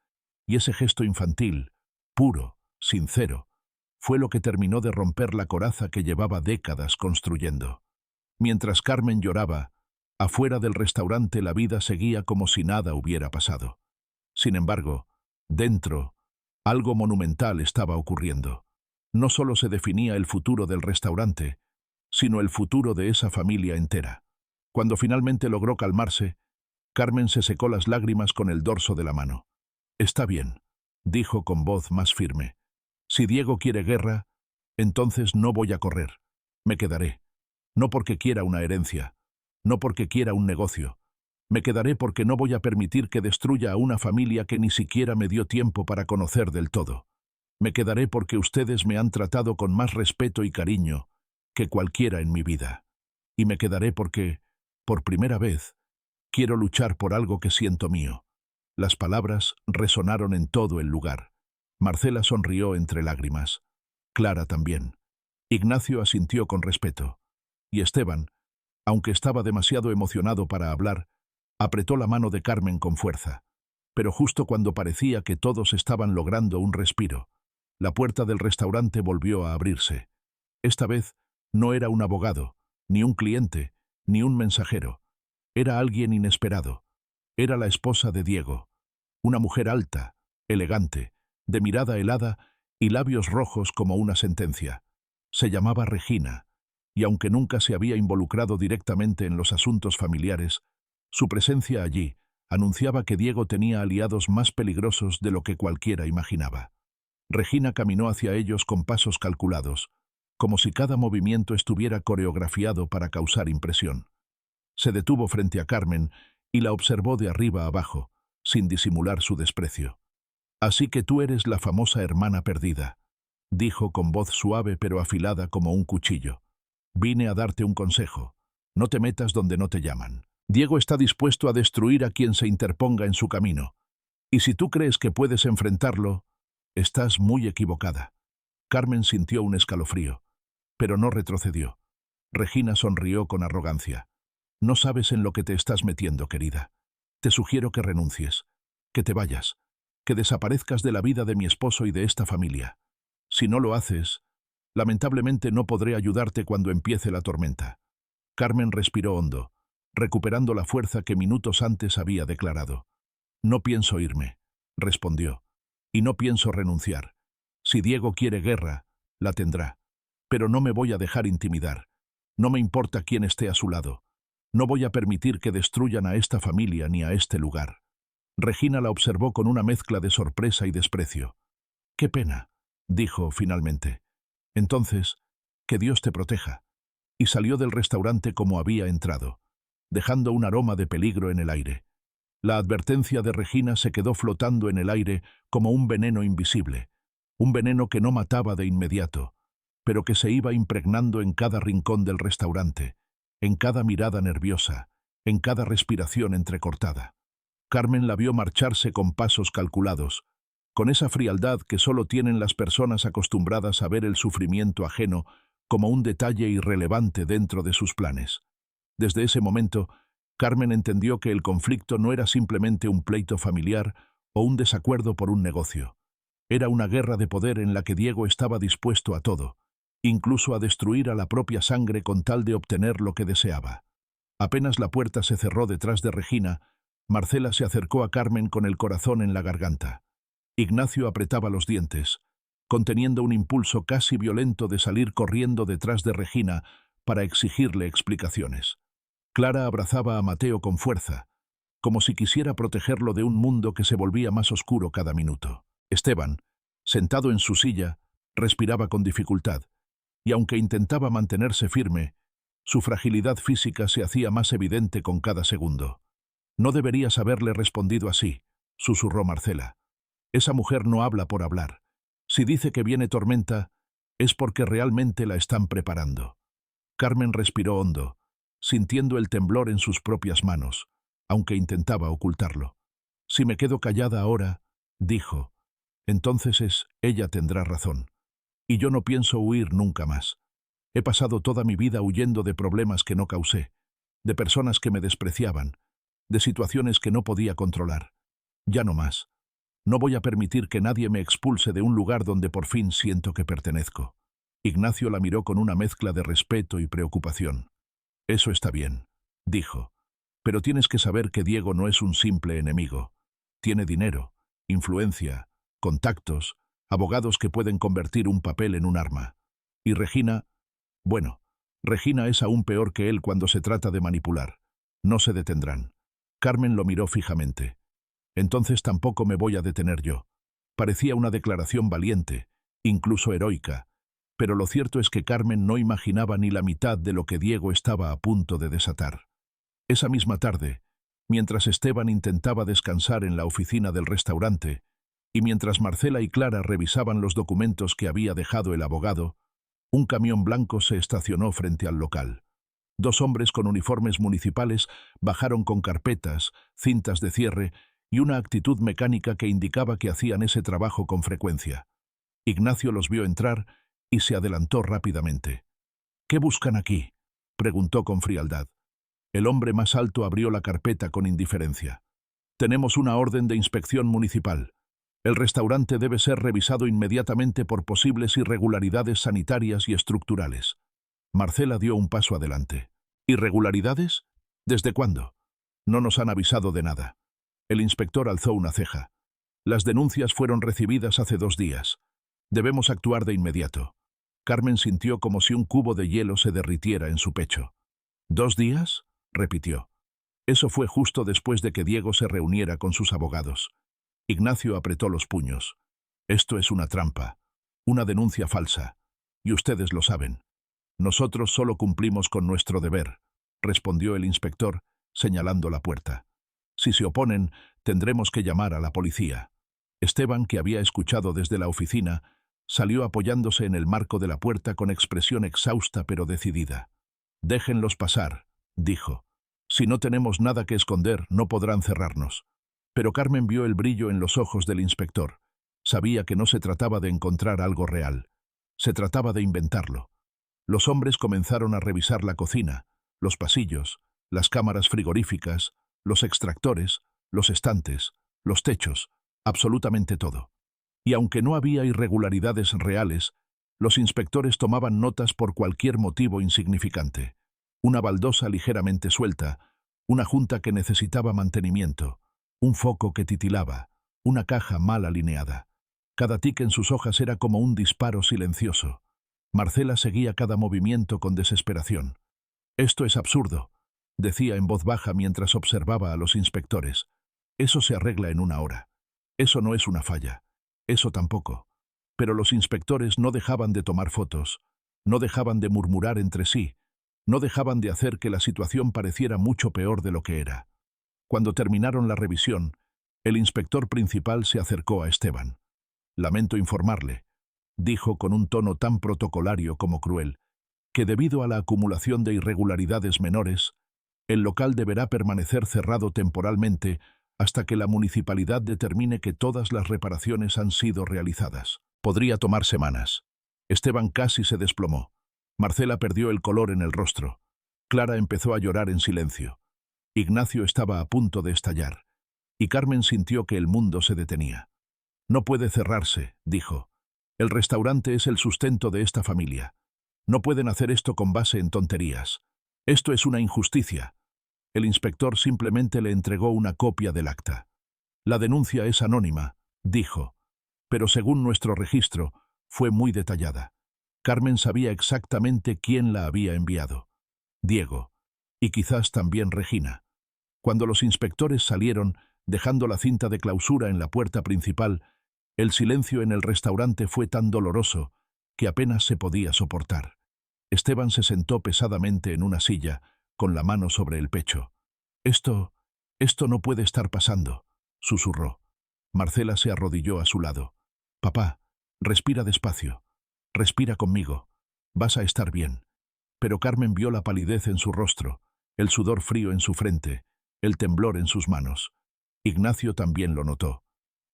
y ese gesto infantil, puro, sincero, fue lo que terminó de romper la coraza que llevaba décadas construyendo. Mientras Carmen lloraba, afuera del restaurante la vida seguía como si nada hubiera pasado. Sin embargo, dentro, algo monumental estaba ocurriendo. No solo se definía el futuro del restaurante, sino el futuro de esa familia entera. Cuando finalmente logró calmarse, Carmen se secó las lágrimas con el dorso de la mano. «Está bien», dijo con voz más firme. «Si Diego quiere guerra, entonces no voy a correr. Me quedaré. No porque quiera una herencia, no porque quiera un negocio. Me quedaré porque no voy a permitir que destruya a una familia que ni siquiera me dio tiempo para conocer del todo. Me quedaré porque ustedes me han tratado con más respeto y cariño que cualquiera en mi vida. Y me quedaré porque, por primera vez, quiero luchar por algo que siento mío». Las palabras resonaron en todo el lugar. Marcela sonrió entre lágrimas. Clara también. Ignacio asintió con respeto. Y Esteban, aunque estaba demasiado emocionado para hablar, apretó la mano de Carmen con fuerza. Pero justo cuando parecía que todos estaban logrando un respiro, la puerta del restaurante volvió a abrirse. Esta vez no era un abogado, ni un cliente, ni un mensajero. Era alguien inesperado. Era la esposa de Diego, una mujer alta, elegante, de mirada helada y labios rojos como una sentencia. Se llamaba Regina, y aunque nunca se había involucrado directamente en los asuntos familiares, su presencia allí anunciaba que Diego tenía aliados más peligrosos de lo que cualquiera imaginaba. Regina caminó hacia ellos con pasos calculados, como si cada movimiento estuviera coreografiado para causar impresión. Se detuvo frente a Carmen y la observó de arriba abajo, sin disimular su desprecio. «Así que tú eres la famosa hermana perdida», dijo con voz suave pero afilada como un cuchillo. «Vine a darte un consejo. No te metas donde no te llaman. Diego está dispuesto a destruir a quien se interponga en su camino. Y si tú crees que puedes enfrentarlo, estás muy equivocada». Carmen sintió un escalofrío, pero no retrocedió. Regina sonrió con arrogancia. «No sabes en lo que te estás metiendo, querida. Te sugiero que renuncies, que te vayas, que desaparezcas de la vida de mi esposo y de esta familia. Si no lo haces, lamentablemente no podré ayudarte cuando empiece la tormenta». Carmen respiró hondo, recuperando la fuerza que minutos antes había declarado. «No pienso irme. respondió. Y no pienso renunciar. Si Diego quiere guerra, la tendrá. Pero no me voy a dejar intimidar. No me importa quién esté a su lado. No voy a permitir que destruyan a esta familia ni a este lugar. Regina la observó con una mezcla de sorpresa y desprecio. «Qué pena», dijo finalmente. «Entonces, que Dios te proteja». Y salió del restaurante como había entrado, dejando un aroma de peligro en el aire. La advertencia de Regina se quedó flotando en el aire como un veneno invisible, un veneno que no mataba de inmediato, pero que se iba impregnando en cada rincón del restaurante, en cada mirada nerviosa, en cada respiración entrecortada. Carmen la vio marcharse con pasos calculados, con esa frialdad que solo tienen las personas acostumbradas a ver el sufrimiento ajeno como un detalle irrelevante dentro de sus planes. Desde ese momento, Carmen entendió que el conflicto no era simplemente un pleito familiar o un desacuerdo por un negocio. Era una guerra de poder en la que Diego estaba dispuesto a todo, incluso a destruir a la propia sangre con tal de obtener lo que deseaba. Apenas la puerta se cerró detrás de Regina, Marcela se acercó a Carmen con el corazón en la garganta. Ignacio apretaba los dientes, conteniendo un impulso casi violento de salir corriendo detrás de Regina para exigirle explicaciones. Clara abrazaba a Mateo con fuerza, como si quisiera protegerlo de un mundo que se volvía más oscuro cada minuto. Esteban, sentado en su silla, respiraba con dificultad, y aunque intentaba mantenerse firme, su fragilidad física se hacía más evidente con cada segundo. «No deberías haberle respondido así», susurró Marcela. «Esa mujer no habla por hablar. Si dice que viene tormenta, es porque realmente la están preparando». Carmen respiró hondo, sintiendo el temblor en sus propias manos, aunque intentaba ocultarlo. «Si me quedo callada ahora», dijo, «entonces ella tendrá razón. Y yo no pienso huir nunca más. He pasado toda mi vida huyendo de problemas que no causé, de personas que me despreciaban, de situaciones que no podía controlar. Ya no más. No voy a permitir que nadie me expulse de un lugar donde por fin siento que pertenezco». Ignacio la miró con una mezcla de respeto y preocupación. «Eso está bien», dijo. «Pero tienes que saber que Diego no es un simple enemigo. Tiene dinero, influencia, contactos, abogados que pueden convertir un papel en un arma. Y Regina, bueno, Regina es aún peor que él cuando se trata de manipular. No se detendrán». Carmen lo miró fijamente. «Entonces tampoco me voy a detener yo». Parecía una declaración valiente, incluso heroica, pero lo cierto es que Carmen no imaginaba ni la mitad de lo que Diego estaba a punto de desatar. Esa misma tarde, mientras Esteban intentaba descansar en la oficina del restaurante, y mientras Marcela y Clara revisaban los documentos que había dejado el abogado, un camión blanco se estacionó frente al local. 2 hombres con uniformes municipales bajaron con carpetas, cintas de cierre y una actitud mecánica que indicaba que hacían ese trabajo con frecuencia. Ignacio los vio entrar y se adelantó rápidamente. «¿Qué buscan aquí?», preguntó con frialdad. El hombre más alto abrió la carpeta con indiferencia. «Tenemos una orden de inspección municipal. El restaurante debe ser revisado inmediatamente por posibles irregularidades sanitarias y estructurales». Marcela dio un paso adelante. «¿Irregularidades? ¿Desde cuándo? No nos han avisado de nada». El inspector alzó una ceja. «Las denuncias fueron recibidas hace 2 días. Debemos actuar de inmediato». Carmen sintió como si un cubo de hielo se derritiera en su pecho. «¿2 días?», repitió. Eso fue justo después de que Diego se reuniera con sus abogados. Ignacio apretó los puños. «Esto es una trampa, una denuncia falsa, y ustedes lo saben. Nosotros solo cumplimos con nuestro deber», respondió el inspector, señalando la puerta. «Si se oponen, tendremos que llamar a la policía». Esteban, que había escuchado desde la oficina, salió apoyándose en el marco de la puerta con expresión exhausta pero decidida. «Déjenlos pasar», dijo. «Si no tenemos nada que esconder, no podrán cerrarnos». Pero Carmen vio el brillo en los ojos del inspector. Sabía que no se trataba de encontrar algo real. Se trataba de inventarlo. Los hombres comenzaron a revisar la cocina, los pasillos, las cámaras frigoríficas, los extractores, los estantes, los techos, absolutamente todo. Y aunque no había irregularidades reales, los inspectores tomaban notas por cualquier motivo insignificante. Una baldosa ligeramente suelta, una junta que necesitaba mantenimiento, un foco que titilaba, una caja mal alineada. Cada tic en sus hojas era como un disparo silencioso. Marcela seguía cada movimiento con desesperación. «Esto es absurdo», decía en voz baja mientras observaba a los inspectores. «Eso se arregla en una hora. Eso no es una falla. Eso tampoco». Pero los inspectores no dejaban de tomar fotos, no dejaban de murmurar entre sí, no dejaban de hacer que la situación pareciera mucho peor de lo que era. Cuando terminaron la revisión, el inspector principal se acercó a Esteban. «Lamento informarle», dijo con un tono tan protocolario como cruel, «que debido a la acumulación de irregularidades menores, el local deberá permanecer cerrado temporalmente hasta que la municipalidad determine que todas las reparaciones han sido realizadas. Podría tomar semanas». Esteban casi se desplomó. Marcela perdió el color en el rostro. Clara empezó a llorar en silencio. Ignacio estaba a punto de estallar. Y Carmen sintió que el mundo se detenía. «No puede cerrarse», dijo. «El restaurante es el sustento de esta familia. No pueden hacer esto con base en tonterías. Esto es una injusticia». El inspector simplemente le entregó una copia del acta. «La denuncia es anónima», dijo. «Pero según nuestro registro, fue muy detallada. Carmen sabía exactamente quién la había enviado. Diego. Y quizás también Regina». Cuando los inspectores salieron, dejando la cinta de clausura en la puerta principal, el silencio en el restaurante fue tan doloroso que apenas se podía soportar. Esteban se sentó pesadamente en una silla, con la mano sobre el pecho. Esto no puede estar pasando», susurró. Marcela se arrodilló a su lado. «Papá, respira despacio. Respira conmigo. Vas a estar bien». Pero Carmen vio la palidez en su rostro, el sudor frío en su frente, el temblor en sus manos. Ignacio también lo notó.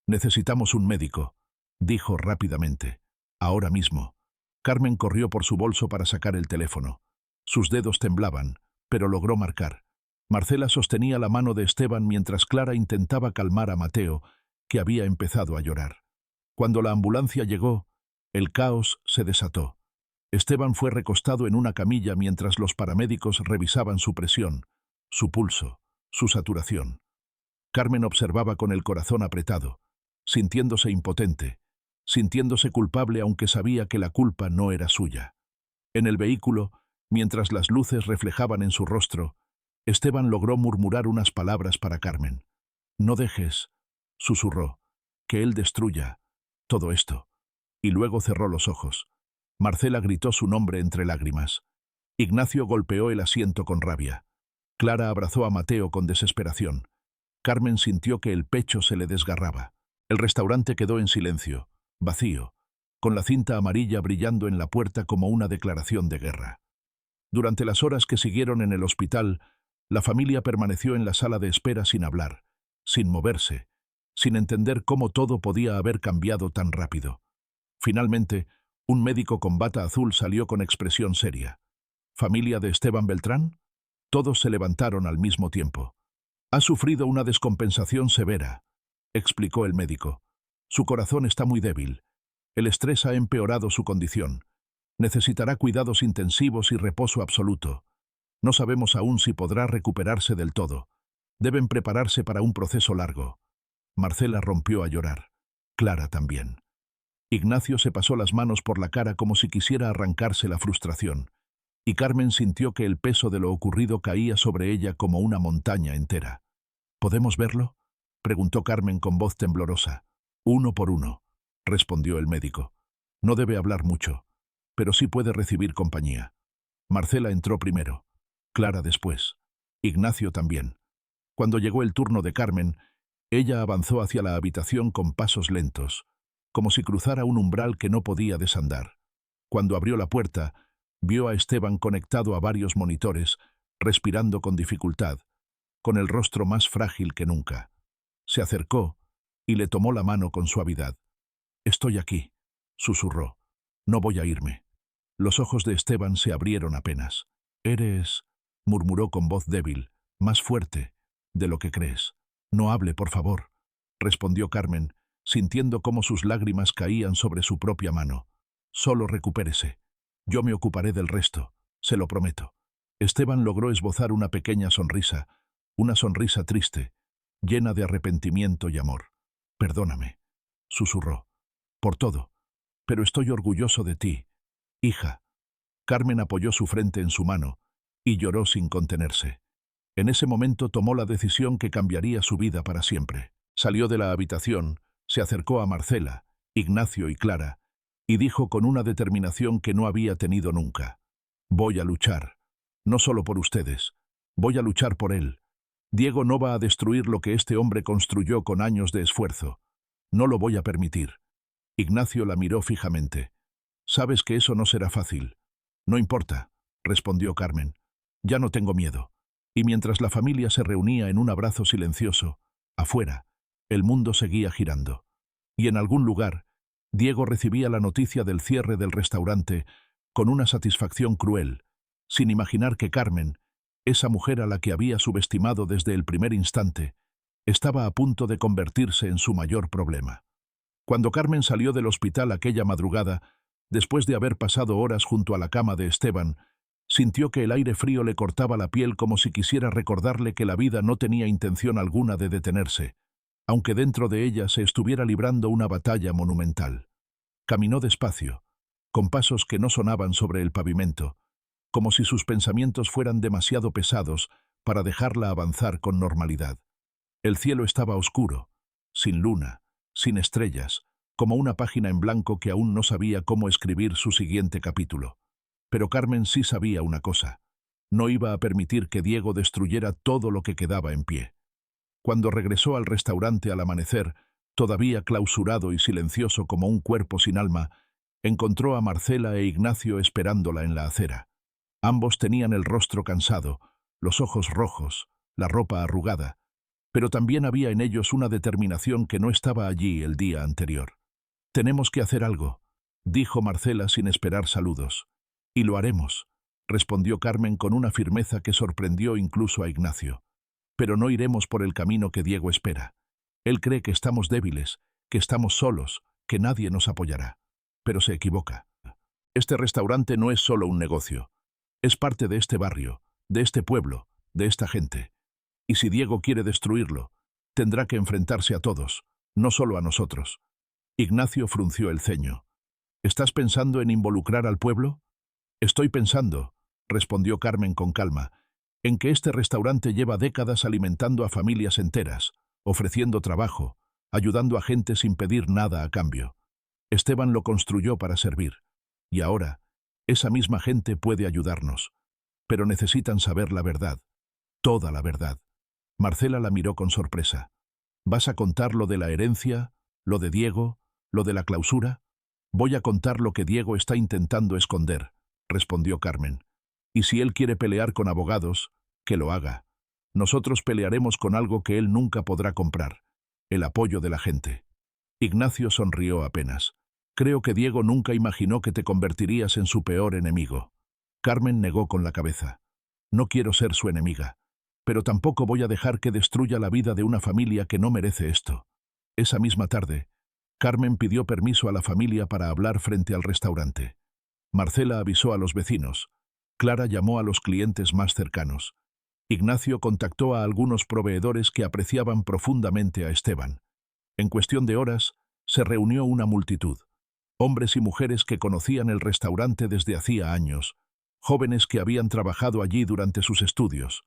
«Necesitamos un médico», dijo rápidamente. «Ahora mismo». Carmen corrió por su bolso para sacar el teléfono. Sus dedos temblaban, pero logró marcar. Marcela sostenía la mano de Esteban mientras Clara intentaba calmar a Mateo, que había empezado a llorar. Cuando la ambulancia llegó, el caos se desató. Esteban fue recostado en una camilla mientras los paramédicos revisaban su presión, su pulso, su saturación. Carmen observaba con el corazón apretado, sintiéndose impotente, sintiéndose culpable aunque sabía que la culpa no era suya. En el vehículo, mientras las luces reflejaban en su rostro, Esteban logró murmurar unas palabras para Carmen. «No dejes», susurró, «que él destruya todo esto». Y luego cerró los ojos. Marcela gritó su nombre entre lágrimas. Ignacio golpeó el asiento con rabia. Clara abrazó a Mateo con desesperación. Carmen sintió que el pecho se le desgarraba. El restaurante quedó en silencio, vacío, con la cinta amarilla brillando en la puerta como una declaración de guerra. Durante las horas que siguieron en el hospital, la familia permaneció en la sala de espera sin hablar, sin moverse, sin entender cómo todo podía haber cambiado tan rápido. Finalmente, un médico con bata azul salió con expresión seria. «¿Familia de Esteban Beltrán?» Todos se levantaron al mismo tiempo. «Ha sufrido una descompensación severa», explicó el médico. «Su corazón está muy débil. El estrés ha empeorado su condición. Necesitará cuidados intensivos y reposo absoluto. No sabemos aún si podrá recuperarse del todo. Deben prepararse para un proceso largo». Marcela rompió a llorar. Clara también. Ignacio se pasó las manos por la cara como si quisiera arrancarse la frustración, y Carmen sintió que el peso de lo ocurrido caía sobre ella como una montaña entera. «¿Podemos verlo?», preguntó Carmen con voz temblorosa. «Uno por uno», respondió el médico. «No debe hablar mucho, pero sí puede recibir compañía». Marcela entró primero, Clara después, Ignacio también. Cuando llegó el turno de Carmen, ella avanzó hacia la habitación con pasos lentos, como si cruzara un umbral que no podía desandar. Cuando abrió la puerta, vio a Esteban conectado a varios monitores, respirando con dificultad, con el rostro más frágil que nunca. Se acercó y le tomó la mano con suavidad. «Estoy aquí», susurró. «No voy a irme». Los ojos de Esteban se abrieron apenas. «Eres», murmuró con voz débil, «más fuerte de lo que crees». «No hable, por favor», respondió Carmen, sintiendo cómo sus lágrimas caían sobre su propia mano. «Solo recupérese. Yo me ocuparé del resto, se lo prometo». Esteban logró esbozar una pequeña sonrisa, una sonrisa triste, llena de arrepentimiento y amor. Perdóname, susurró, por todo, pero estoy orgulloso de ti, hija. Carmen apoyó su frente en su mano y lloró sin contenerse. En ese momento tomó la decisión que cambiaría su vida para siempre. Salió de la habitación, se acercó a Marcela, Ignacio y Clara, y dijo con una determinación que no había tenido nunca: voy a luchar, no solo por ustedes, voy a luchar por él. Diego no va a destruir lo que este hombre construyó con años de esfuerzo. No lo voy a permitir. Ignacio la miró fijamente. Sabes que eso no será fácil. No importa, respondió Carmen. Ya no tengo miedo. Y mientras la familia se reunía en un abrazo silencioso, afuera, el mundo seguía girando. Y en algún lugar, Diego recibía la noticia del cierre del restaurante con una satisfacción cruel, sin imaginar que Carmen, esa mujer a la que había subestimado desde el primer instante, estaba a punto de convertirse en su mayor problema. Cuando Carmen salió del hospital aquella madrugada, después de haber pasado horas junto a la cama de Esteban, sintió que el aire frío le cortaba la piel como si quisiera recordarle que la vida no tenía intención alguna de detenerse, aunque dentro de ella se estuviera librando una batalla monumental. Caminó despacio, con pasos que no sonaban sobre el pavimento, como si sus pensamientos fueran demasiado pesados para dejarla avanzar con normalidad. El cielo estaba oscuro, sin luna, sin estrellas, como una página en blanco que aún no sabía cómo escribir su siguiente capítulo. Pero Carmen sí sabía una cosa: no iba a permitir que Diego destruyera todo lo que quedaba en pie. Cuando regresó al restaurante al amanecer, todavía clausurado y silencioso como un cuerpo sin alma, encontró a Marcela e Ignacio esperándola en la acera. Ambos tenían el rostro cansado, los ojos rojos, la ropa arrugada, pero también había en ellos una determinación que no estaba allí el día anterior. «Tenemos que hacer algo», dijo Marcela sin esperar saludos. «Y lo haremos», respondió Carmen con una firmeza que sorprendió incluso a Ignacio. «Pero no iremos por el camino que Diego espera. Él cree que estamos débiles, que estamos solos, que nadie nos apoyará. Pero se equivoca. Este restaurante no es solo un negocio. Es parte de este barrio, de este pueblo, de esta gente. Y si Diego quiere destruirlo, tendrá que enfrentarse a todos, no solo a nosotros». Ignacio frunció el ceño. «¿Estás pensando en involucrar al pueblo?» «Estoy pensando», respondió Carmen con calma, «en que este restaurante lleva décadas alimentando a familias enteras, ofreciendo trabajo, ayudando a gente sin pedir nada a cambio. Esteban lo construyó para servir. Y ahora, esa misma gente puede ayudarnos. Pero necesitan saber la verdad. Toda la verdad». Marcela la miró con sorpresa. «¿Vas a contar lo de la herencia, lo de Diego, lo de la clausura?» «Voy a contar lo que Diego está intentando esconder», respondió Carmen. «Y si él quiere pelear con abogados, que lo haga. Nosotros pelearemos con algo que él nunca podrá comprar: el apoyo de la gente». Ignacio sonrió apenas. «Creo que Diego nunca imaginó que te convertirías en su peor enemigo». Carmen negó con la cabeza. «No quiero ser su enemiga. Pero tampoco voy a dejar que destruya la vida de una familia que no merece esto». Esa misma tarde, Carmen pidió permiso a la familia para hablar frente al restaurante. Marcela avisó a los vecinos. Clara llamó a los clientes más cercanos. Ignacio contactó a algunos proveedores que apreciaban profundamente a Esteban. En cuestión de horas, se reunió una multitud. Hombres y mujeres que conocían el restaurante desde hacía años, jóvenes que habían trabajado allí durante sus estudios,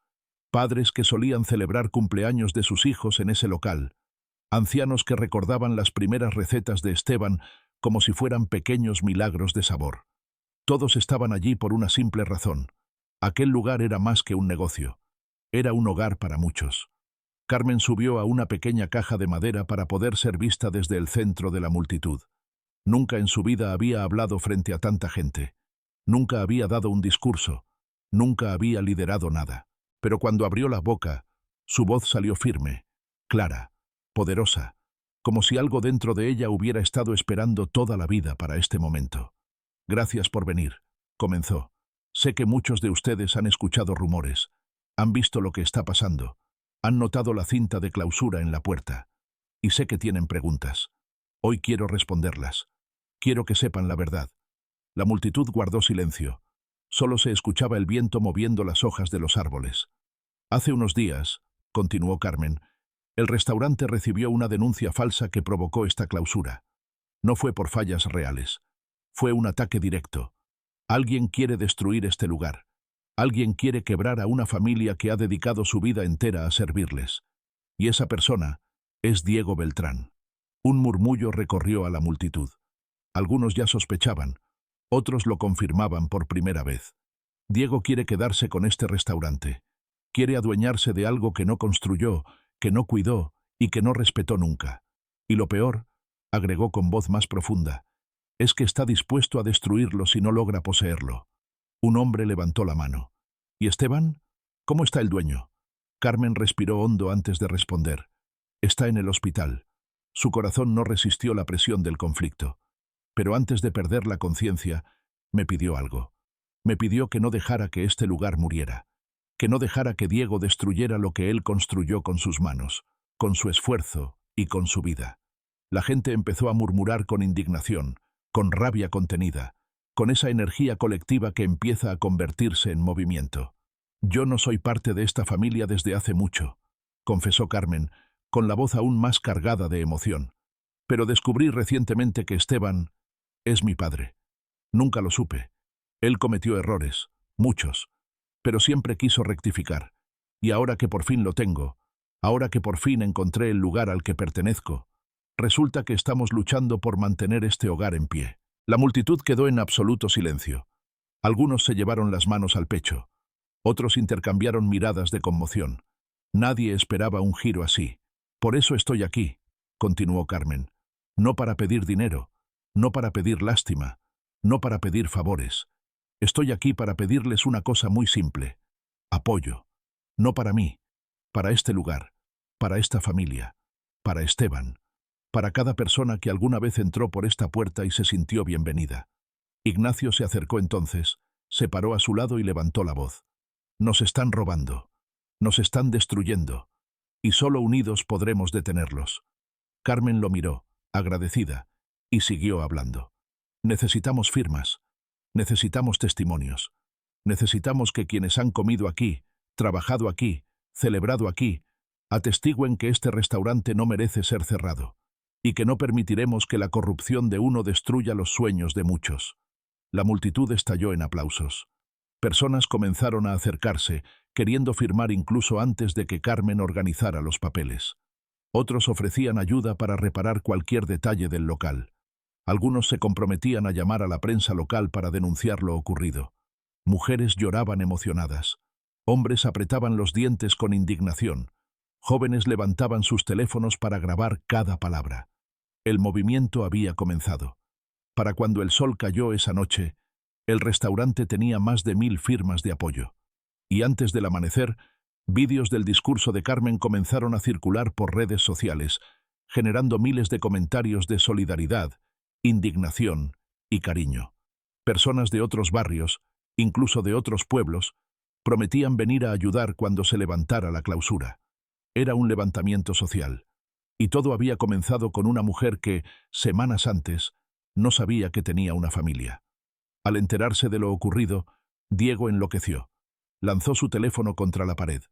padres que solían celebrar cumpleaños de sus hijos en ese local, ancianos que recordaban las primeras recetas de Esteban como si fueran pequeños milagros de sabor. Todos estaban allí por una simple razón: aquel lugar era más que un negocio. Era un hogar para muchos. Carmen subió a una pequeña caja de madera para poder ser vista desde el centro de la multitud. Nunca en su vida había hablado frente a tanta gente. Nunca había dado un discurso. Nunca había liderado nada. Pero cuando abrió la boca, su voz salió firme, clara, poderosa, como si algo dentro de ella hubiera estado esperando toda la vida para este momento. «Gracias por venir», comenzó. «Sé que muchos de ustedes han escuchado rumores, han visto lo que está pasando, han notado la cinta de clausura en la puerta, y sé que tienen preguntas. Hoy quiero responderlas. Quiero que sepan la verdad». La multitud guardó silencio. Solo se escuchaba el viento moviendo las hojas de los árboles. «Hace unos días», continuó Carmen, El restaurante recibió una denuncia falsa que provocó esta clausura. No fue por fallas reales. Fue un ataque directo. Alguien quiere destruir este lugar. Alguien quiere quebrar a una familia que ha dedicado su vida entera a servirles. Y esa persona es Diego Beltrán. Un murmullo recorrió a la multitud. Algunos ya sospechaban, otros lo confirmaban por primera vez. Diego quiere quedarse con este restaurante. Quiere adueñarse de algo que no construyó, que no cuidó y que no respetó nunca. Y lo peor, agregó con voz más profunda, es que está dispuesto a destruirlo si no logra poseerlo. Un hombre levantó la mano. ¿Y Esteban? ¿Cómo está el dueño? Carmen respiró hondo antes de responder. Está en el hospital. Su corazón no resistió la presión del conflicto. Pero antes de perder la conciencia, me pidió algo. Me pidió que no dejara que este lugar muriera, que no dejara que Diego destruyera lo que él construyó con sus manos, con su esfuerzo y con su vida. La gente empezó a murmurar con indignación, con rabia contenida, con esa energía colectiva que empieza a convertirse en movimiento. Yo no soy parte de esta familia desde hace mucho, confesó Carmen, con la voz aún más cargada de emoción. Pero descubrí recientemente que Esteban es mi padre. Nunca lo supe. Él cometió errores, muchos, pero siempre quiso rectificar. Y ahora que por fin lo tengo, ahora que por fin encontré el lugar al que pertenezco, resulta que estamos luchando por mantener este hogar en pie. La multitud quedó en absoluto silencio. Algunos se llevaron las manos al pecho. Otros intercambiaron miradas de conmoción. Nadie esperaba un giro así. Por eso estoy aquí, continuó Carmen. No para pedir dinero, no para pedir lástima, no para pedir favores. Estoy aquí para pedirles una cosa muy simple. Apoyo. No para mí, para este lugar, para esta familia, para Esteban, para cada persona que alguna vez entró por esta puerta y se sintió bienvenida. Ignacio se acercó entonces, se paró a su lado y levantó la voz. Nos están robando, nos están destruyendo, y solo unidos podremos detenerlos. Carmen lo miró, agradecida, y siguió hablando. Necesitamos firmas, necesitamos testimonios, necesitamos que quienes han comido aquí, trabajado aquí, celebrado aquí, atestiguen que este restaurante no merece ser cerrado, y que no permitiremos que la corrupción de uno destruya los sueños de muchos. La multitud estalló en aplausos. Personas comenzaron a acercarse, queriendo firmar incluso antes de que Carmen organizara los papeles. Otros ofrecían ayuda para reparar cualquier detalle del local. Algunos se comprometían a llamar a la prensa local para denunciar lo ocurrido. Mujeres lloraban emocionadas. Hombres apretaban los dientes con indignación. Jóvenes levantaban sus teléfonos para grabar cada palabra. El movimiento había comenzado. Para cuando el sol cayó esa noche, el restaurante tenía más de 1000 firmas de apoyo. Y antes del amanecer, vídeos del discurso de Carmen comenzaron a circular por redes sociales, generando miles de comentarios de solidaridad, indignación y cariño. Personas de otros barrios, incluso de otros pueblos, prometían venir a ayudar cuando se levantara la clausura. Era un levantamiento social. Y todo había comenzado con una mujer que, semanas antes, no sabía que tenía una familia. Al enterarse de lo ocurrido, Diego enloqueció. Lanzó su teléfono contra la pared.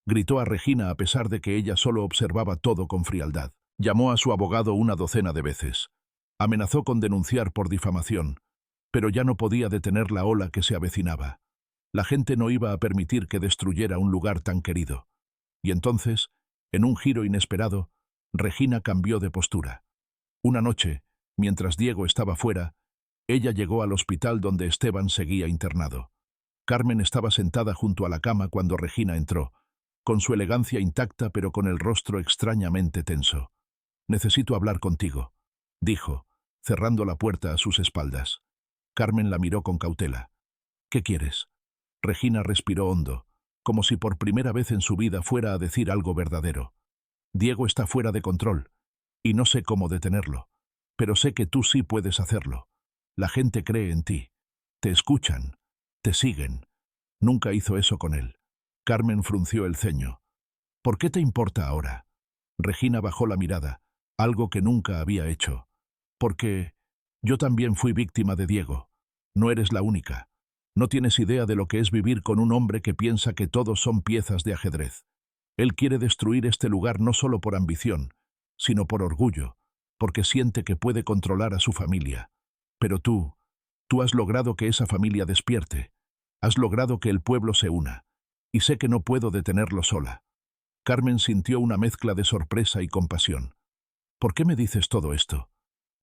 Gritó a Regina a pesar de que ella solo observaba todo con frialdad. Llamó a su abogado una docena de veces. Amenazó con denunciar por difamación, pero ya no podía detener la ola que se avecinaba. La gente no iba a permitir que destruyera un lugar tan querido. Y entonces, en un giro inesperado, Regina cambió de postura. Una noche, mientras Diego estaba fuera, ella llegó al hospital donde Esteban seguía internado. Carmen estaba sentada junto a la cama cuando Regina entró, con su elegancia intacta pero con el rostro extrañamente tenso. «Necesito hablar contigo», dijo, cerrando la puerta a sus espaldas. Carmen la miró con cautela. «¿Qué quieres?» Regina respiró hondo, como si por primera vez en su vida fuera a decir algo verdadero. «Diego está fuera de control, y no sé cómo detenerlo, pero sé que tú sí puedes hacerlo. La gente cree en ti. Te escuchan. Te siguen. Nunca hizo eso con él». Carmen frunció el ceño. «¿Por qué te importa ahora?» Regina bajó la mirada, algo que nunca había hecho. «Porque yo también fui víctima de Diego. No eres la única. No tienes idea de lo que es vivir con un hombre que piensa que todos son piezas de ajedrez. Él quiere destruir este lugar no solo por ambición, sino por orgullo, porque siente que puede controlar a su familia. Pero tú has logrado que esa familia despierte. Has logrado que el pueblo se una. Y sé que no puedo detenerlo sola. Carmen sintió una mezcla de sorpresa y compasión. ¿Por qué me dices todo esto?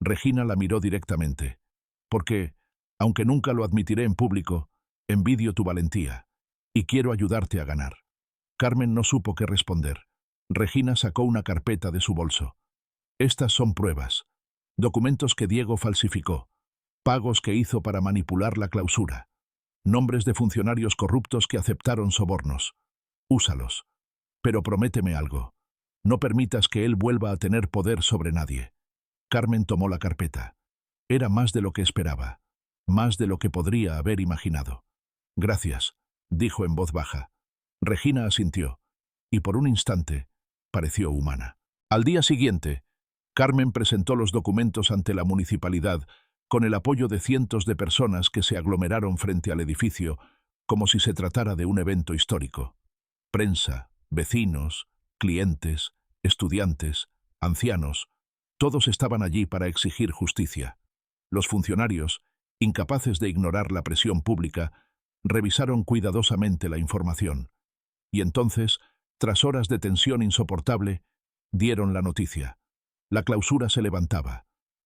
Regina la miró directamente. Porque, aunque nunca lo admitiré en público, envidio tu valentía. Y quiero ayudarte a ganar. Carmen no supo qué responder. Regina sacó una carpeta de su bolso. Estas son pruebas. Documentos que Diego falsificó. Pagos que hizo para manipular la clausura. Nombres de funcionarios corruptos que aceptaron sobornos. Úsalos. Pero prométeme algo. No permitas que él vuelva a tener poder sobre nadie. Carmen tomó la carpeta. Era más de lo que esperaba. Más de lo que podría haber imaginado. Gracias, dijo en voz baja. Regina asintió. Y por un instante, pareció humana. Al día siguiente, Carmen presentó los documentos ante la municipalidad con el apoyo de cientos de personas que se aglomeraron frente al edificio como si se tratara de un evento histórico. Prensa, vecinos, clientes, estudiantes, ancianos, todos estaban allí para exigir justicia. Los funcionarios, incapaces de ignorar la presión pública, revisaron cuidadosamente la información. Y entonces, tras horas de tensión insoportable, dieron la noticia. La clausura se levantaba.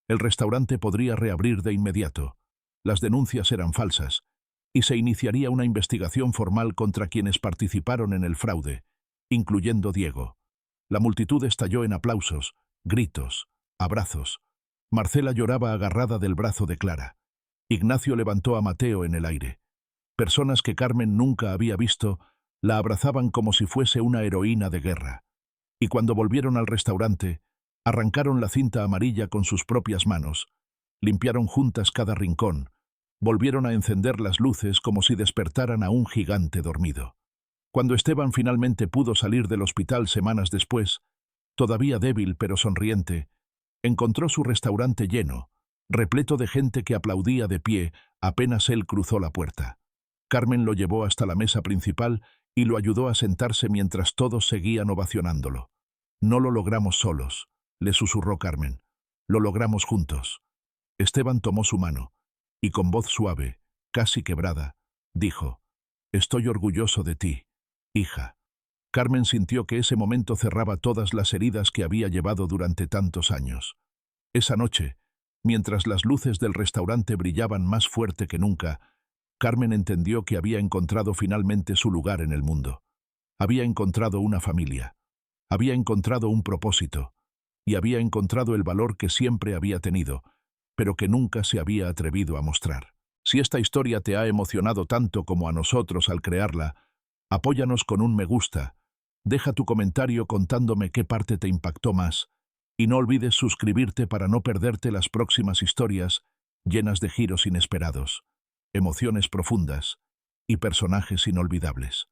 El restaurante podría reabrir de inmediato. Las denuncias eran falsas, y se iniciaría una investigación formal contra quienes participaron en el fraude, incluyendo Diego. La multitud estalló en aplausos, gritos, abrazos. Marcela lloraba agarrada del brazo de Clara. Ignacio levantó a Mateo en el aire. Personas que Carmen nunca había visto la abrazaban como si fuese una heroína de guerra. Y cuando volvieron al restaurante, arrancaron la cinta amarilla con sus propias manos, limpiaron juntas cada rincón, volvieron a encender las luces como si despertaran a un gigante dormido. Cuando Esteban finalmente pudo salir del hospital semanas después, todavía débil pero sonriente, encontró su restaurante lleno, repleto de gente que aplaudía de pie apenas él cruzó la puerta. Carmen lo llevó hasta la mesa principal y lo ayudó a sentarse mientras todos seguían ovacionándolo. No lo logramos solos, le susurró Carmen. Lo logramos juntos. Esteban tomó su mano y con voz suave, casi quebrada, dijo: «Estoy orgulloso de ti, hija». Carmen sintió que ese momento cerraba todas las heridas que había llevado durante tantos años. Esa noche, mientras las luces del restaurante brillaban más fuerte que nunca, Carmen entendió que había encontrado finalmente su lugar en el mundo. Había encontrado una familia. Había encontrado un propósito. Y había encontrado el valor que siempre había tenido, pero que nunca se había atrevido a mostrar. Si esta historia te ha emocionado tanto como a nosotros al crearla, apóyanos con un me gusta, deja tu comentario contándome qué parte te impactó más, y no olvides suscribirte para no perderte las próximas historias llenas de giros inesperados, emociones profundas y personajes inolvidables.